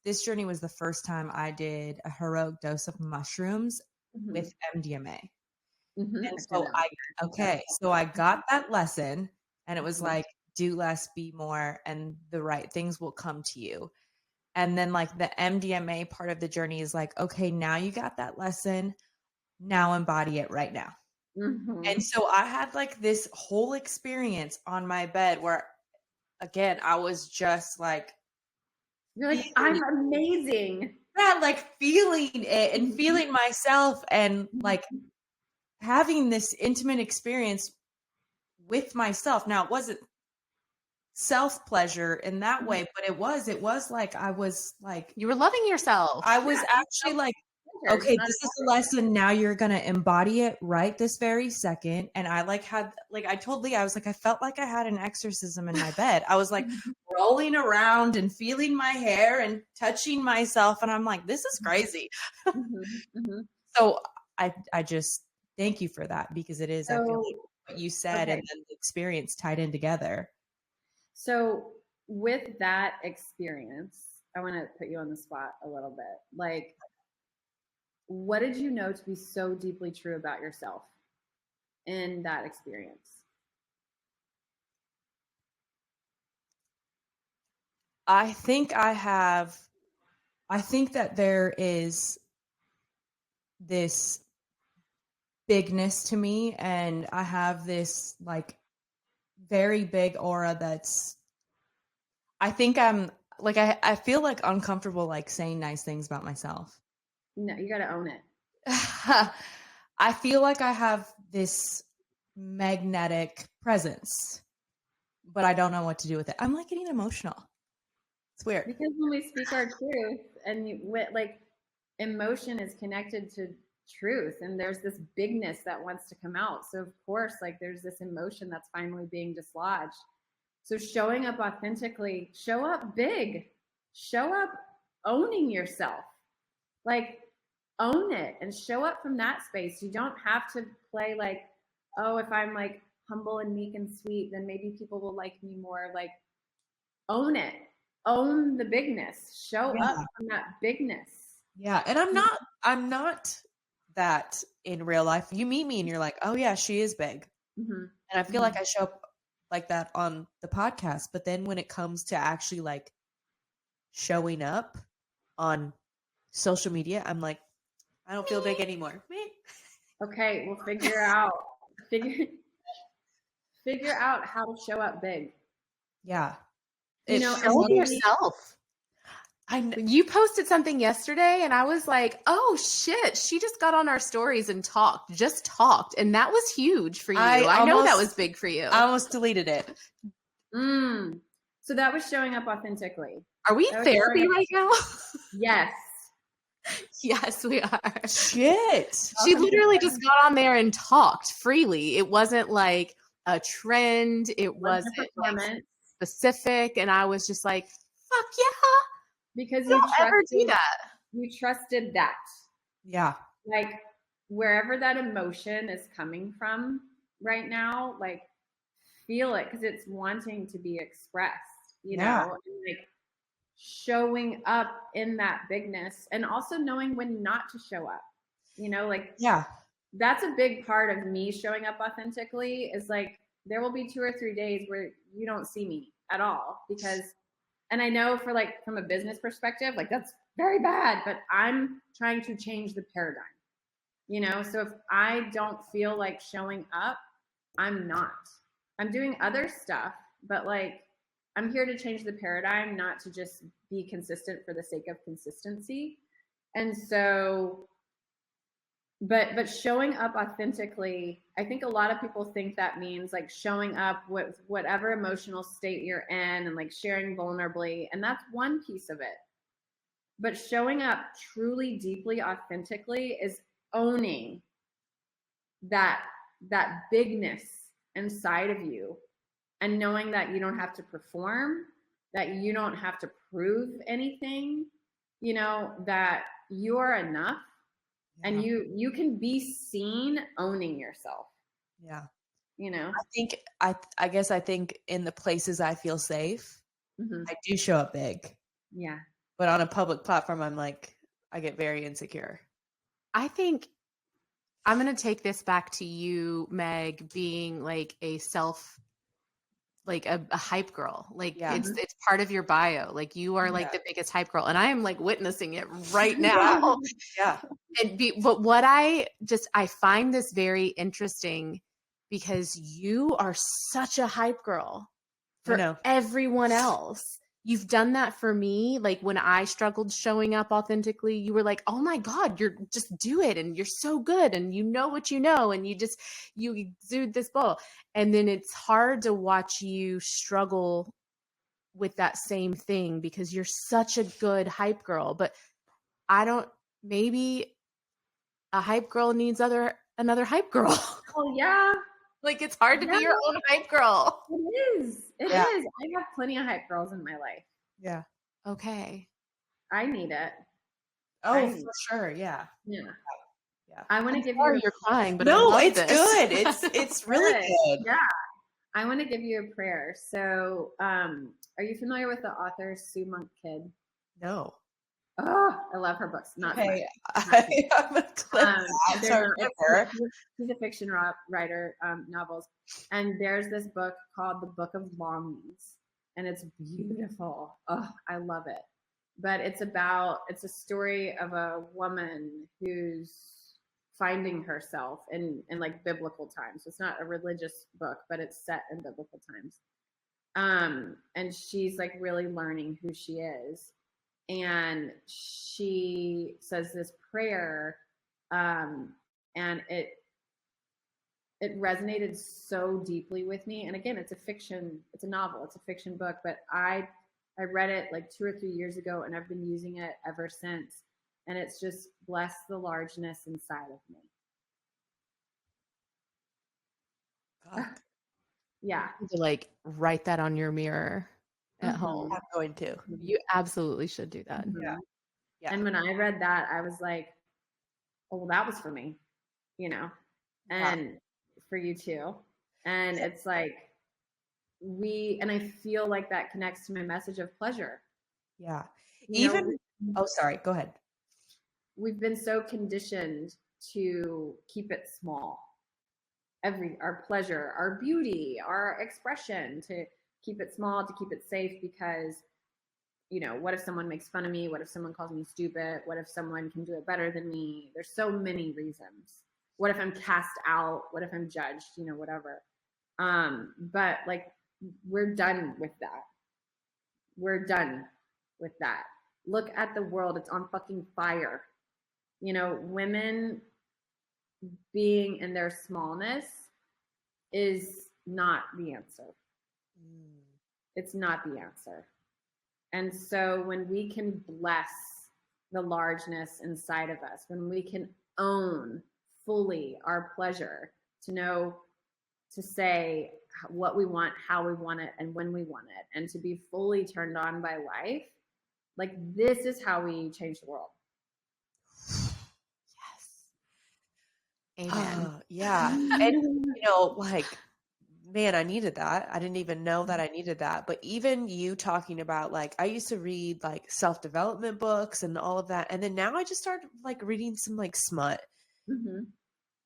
this journey was the first time I did a heroic dose of mushrooms with MDMA. Mm-hmm. And so I got that lesson, and it was like, do less, be more, and the right things will come to you. And then like the MDMA part of the journey is like, okay, now you got that lesson, now embody it right now. Mm-hmm. And so I had like this whole experience on my bed where, again, I was just like, you're like, I'm amazing. Yeah, like feeling it and feeling myself and like having this intimate experience with myself. Now, it wasn't self pleasure in that way, but it was like I was like, you were loving yourself. I was actually like, okay, this is the lesson. Now you're going to embody it right this very second. And I like had, like, I told Leah, I was like, I felt like I had an exorcism in my bed. I was like rolling around and feeling my hair and touching myself. And I'm like, this is crazy. So I just thank you for that, because it is, I feel like what you said Okay. and then the experience tied in together. So with that experience, I want to put you on the spot a little bit. Like, what did you know to be so deeply true about yourself in that experience? I think that there is this bigness to me, and I have this like very big aura that's, I think I'm like, I feel like uncomfortable like saying nice things about myself. No, you got to own it. I feel like I have this magnetic presence, but I don't know what to do with it. I'm like getting emotional. It's weird. Because when we speak our truth and like emotion is connected to truth, and there's this bigness that wants to come out. So of course, like there's this emotion that's finally being dislodged. So showing up authentically, show up big, show up owning yourself, like own it and show up from that space. You don't have to play like, oh, if I'm like humble and meek and sweet, then maybe people will like me more. Like own it, own the bigness, show up from that bigness. Yeah. And I'm not that in real life. You meet me and you're like, oh yeah, she is big. Mm-hmm. And I feel like I show up like that on the podcast. But then when it comes to actually like showing up on social media, I'm like, I don't feel big anymore. Okay, we'll figure out how to show up big. Yeah. You know, Show yourself. You posted something yesterday and I was like, oh shit, she just got on our stories and talked. And that was huge for you. I know that was big for you. I almost deleted it. So that was showing up authentically. Are we in therapy right now? Yes. Yes, we are. Shit. She literally just got on there and talked freely. It wasn't like a trend. It wasn't like specific. And I was just like, fuck yeah. Because you don't ever do that. You trusted that. Yeah. Like wherever that emotion is coming from right now, like feel it because it's wanting to be expressed, you know, and like showing up in that bigness and also knowing when not to show up, you know, like, that's a big part of me showing up authentically is like, there will be 2 or 3 days where you don't see me at all because, and I know for like, from a business perspective, like that's very bad, but I'm trying to change the paradigm, you know? So if I don't feel like showing up, I'm not. I'm doing other stuff, but like, I'm here to change the paradigm, not to just be consistent for the sake of consistency. And so, but showing up authentically, I think a lot of people think that means like showing up with whatever emotional state you're in and like sharing vulnerably. And that's one piece of it. But showing up truly, deeply, authentically is owning that bigness inside of you and knowing that you don't have to perform, that you don't have to prove anything, you know, that you are enough. And you can be seen owning yourself. Yeah. You know, I guess I think in the places I feel safe, I do show up big. Yeah. But on a public platform, I'm like, I get very insecure. I think I'm going to take this back to you, Meg, being like a hype girl. Like it's part of your bio. Like you are like the biggest hype girl. And I am like witnessing it right now. But what I find this very interesting because you are such a hype girl for everyone else. You've done that for me. Like when I struggled showing up authentically, you were like, oh my God, you're just do it. And you're so good. And you know what you know. And you exude this ball. And then it's hard to watch you struggle with that same thing because you're such a good hype girl. But maybe a hype girl needs another hype girl. Oh yeah. Like it's hard to be your own hype girl. It is. It is. I have plenty of hype girls in my life. Yeah. Okay. I need it. Oh, for sure. Yeah. Yeah. Yeah. I want to give Sorry you you're crying, but I No, love it's this. good. It's really good. Yeah. I want to give you a prayer. So, are you familiar with the author Sue Monk Kidd? No. Oh, I love her books. Not Okay. so much. I'm gonna click that. There's Sorry, she's a fiction writer, novels, and there's this book called The Book of Longings, and it's beautiful. Oh, I love it. But it's a story of a woman who's finding herself in like biblical times. It's not a religious book, but it's set in biblical times. And she's like really learning who she is. And she says this prayer, and it resonated so deeply with me. And again, it's a novel, it's a fiction book, but I read it like 2 or 3 years ago, and I've been using it ever since. And it's just bless the largeness inside of me. Yeah. You need to like write that on your mirror at home. I'm going to. You absolutely should do that. Mhm. Yeah. And when I read that, I was like, oh, well, that was for me, and for you too. And it's like and I feel like that connects to my message of pleasure. Yeah. You know, Sorry, go ahead. we've been so conditioned to keep it small. Our pleasure, our beauty, our expression, to keep it small, to keep it safe, because what if someone makes fun of me? What if someone calls me stupid? What if someone can do it better than me? There's so many reasons. What if I'm cast out? What if I'm judged? Whatever. But like, we're done with that. We're done with that. Look at the world. It's on fucking fire. Women being in their smallness is not the answer. It's not the answer. And so when we can bless the largeness inside of us, when we can own fully our pleasure, to say what we want, how we want it, and when we want it, and to be fully turned on by life, like, this is how we change the world. Yes. Amen. Yeah. And like, man, I needed that. I didn't even know that I needed that. But even you talking about, like, I used to read like self-development books and all of that. And then now I just started like reading some like smut. Mm-hmm.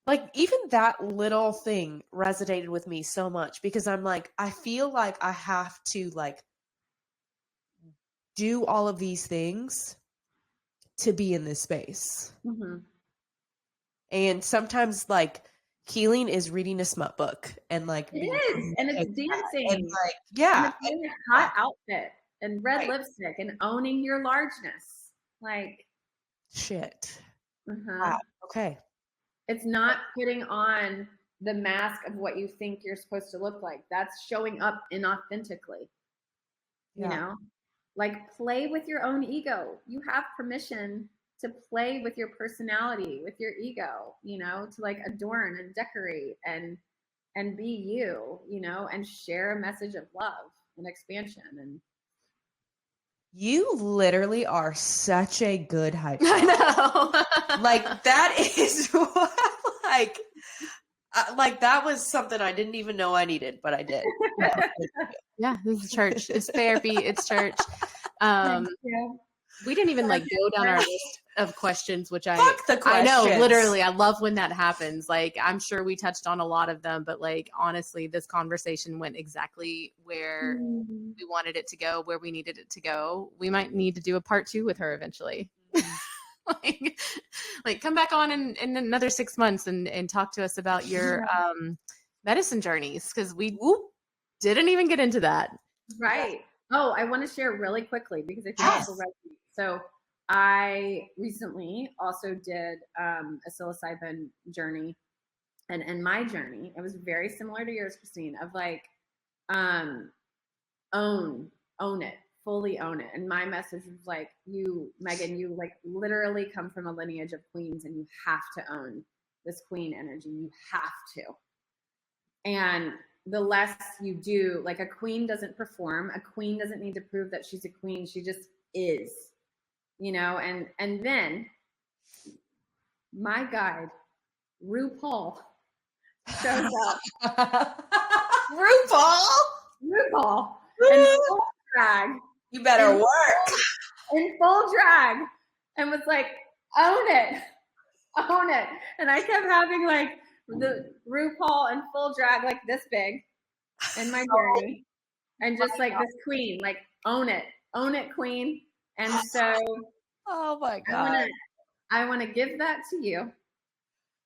Like, even that little thing resonated with me so much, because I'm like, I feel like I have to like do all of these things to be in this space. Mm-hmm. And sometimes like healing is reading a smut book and like it is, and it's dancing, and like, yeah, and it's wearing a hot outfit and red lipstick and owning your largeness, like, shit. uh-huh. Wow. Okay. It's not putting on the mask of what you think you're supposed to look like. That's showing up inauthentically. Like, play with your own ego. You have permission to play with your personality, with your ego, to like adorn and decorate and be you, and share a message of love and expansion. And you literally are such a good hype. I know. Like, that is what, like that was something I didn't even know I needed, but I did. Yeah, this is church. It's therapy. It's church. We didn't even like go down our list of questions, which Fuck the questions. I know, literally. I love when that happens. Like, I'm sure we touched on a lot of them, but like, honestly, this conversation went exactly where we wanted it to go, where we needed it to go. We might need to do a part 2 with her eventually. like come back on in another 6 months and talk to us about your medicine journeys, because we didn't even get into that. Right. Oh, I want to share really quickly, because I think this will resonate. So I recently also did a psilocybin journey, and my journey, it was very similar to yours, Christine, of like, own it, fully own it. And my message was like, you, Megan, you like literally come from a lineage of queens, and you have to own this queen energy. You have to. And the less you do, like, a queen doesn't perform. A queen doesn't need to prove that she's a queen. She just is, and then my guide, RuPaul, shows up. RuPaul in full drag. You better in work. In full drag, and was like, own it. And I kept having like the RuPaul in full drag, like this big, in my journey, and just like this queen, like own it, queen. And so, Oh my God. I want to give that to you.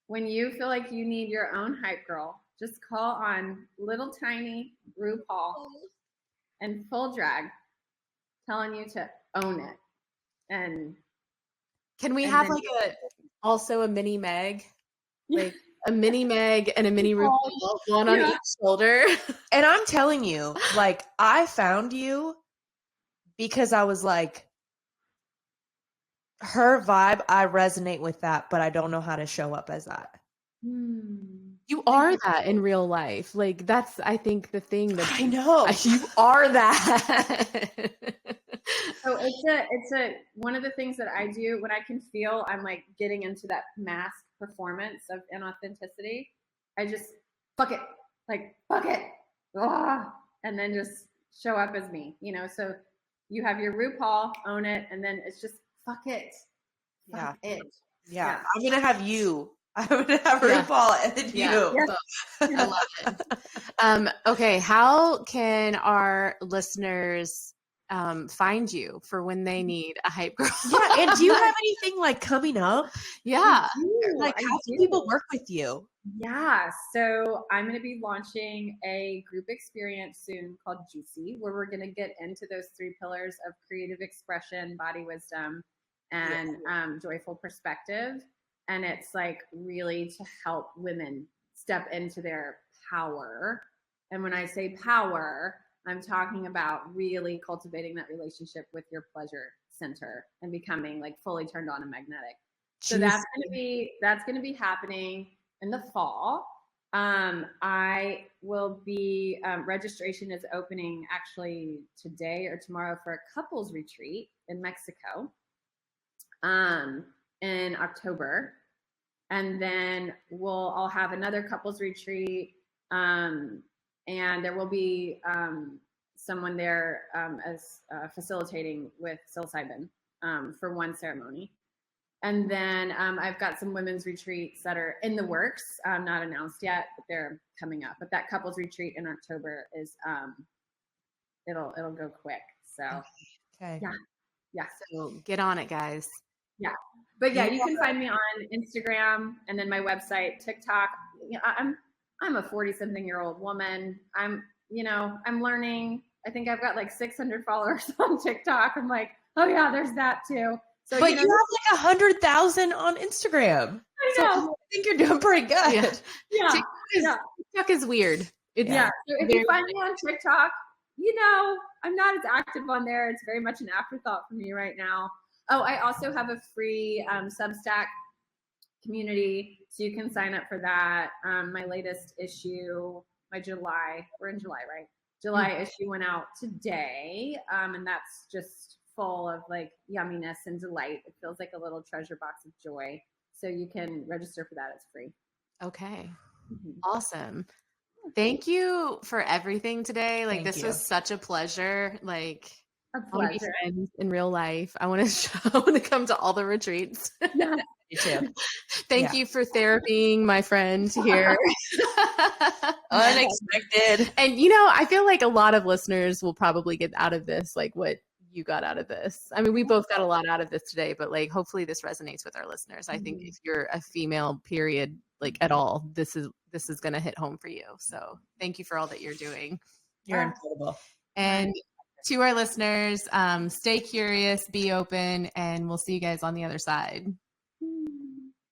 When you feel like you need your own hype girl, just call on little tiny RuPaul in full drag, telling you to own it. And can we have like also a mini Meg? Like a mini Meg and a mini RuPaul, one on each shoulder. And I'm telling you, like, I found you because I was like, her vibe, I resonate with that, but I don't know how to show up as that. You are that in real life. Like, that's, I think, the thing that I know. You are that. So it's a one of the things that I do when I can feel I'm like getting into that mask performance of inauthenticity. I just fuck it, and then just show up as me, you know. So you have your RuPaul, own it, and then it's just fuck it. Yeah. I'm gonna have you. I'm gonna have RuPaul and then you. I love it. Okay, how can our listeners find you for when they need a hype girl? Yeah, and do you have anything like coming up? Yeah. Like, how can people work with you? Yeah, so I'm going to be launching a group experience soon called Juicy, where we're going to get into those 3 pillars of creative expression, body wisdom, and joyful perspective. And it's like really to help women step into their power. And when I say power, I'm talking about really cultivating that relationship with your pleasure center and becoming like fully turned on and magnetic. So that's going to be happening in the fall. I will be, registration is opening actually today or tomorrow for a couples retreat in Mexico in October. And then I'll have another couples retreat, and there will be someone there as facilitating with psilocybin for one ceremony. And then I've got some women's retreats that are in the works, not announced yet, but they're coming up. But that couples retreat in October is it'll go quick. So okay. Yeah. So get on it, guys. Yeah. But yeah, you can find me on Instagram and then my website, TikTok. I'm a 40-something-year-old woman. I'm learning. I think I've got like 600 followers on TikTok. I'm like, oh yeah, there's that too. So, but you have like 100,000 on Instagram. I know. So I think you're doing pretty good. Yeah. TikTok is weird. So if you find me on TikTok, I'm not as active on there. It's very much an afterthought for me right now. Oh, I also have a free Substack community, so you can sign up for that. My latest issue, we're in July, right? July issue went out today, and that's just full of like yumminess and delight. It feels like a little treasure box of joy. So you can register for that. It's free. Okay. Awesome. Thank you for everything today. Like, this was such a pleasure. Like, a I want to be friends in real life. I want to come to all the retreats. Yeah. Me too. Thank you for therapying my friend here. Unexpected. And I feel like a lot of listeners will probably get out of this like what you got out of this. I mean, we both got a lot out of this today, but like hopefully this resonates with our listeners. I think if you're a female, period, like at all, this is going to hit home for you. So thank you for all that you're doing. You're incredible. And to our listeners, stay curious, be open, and we'll see you guys on the other side.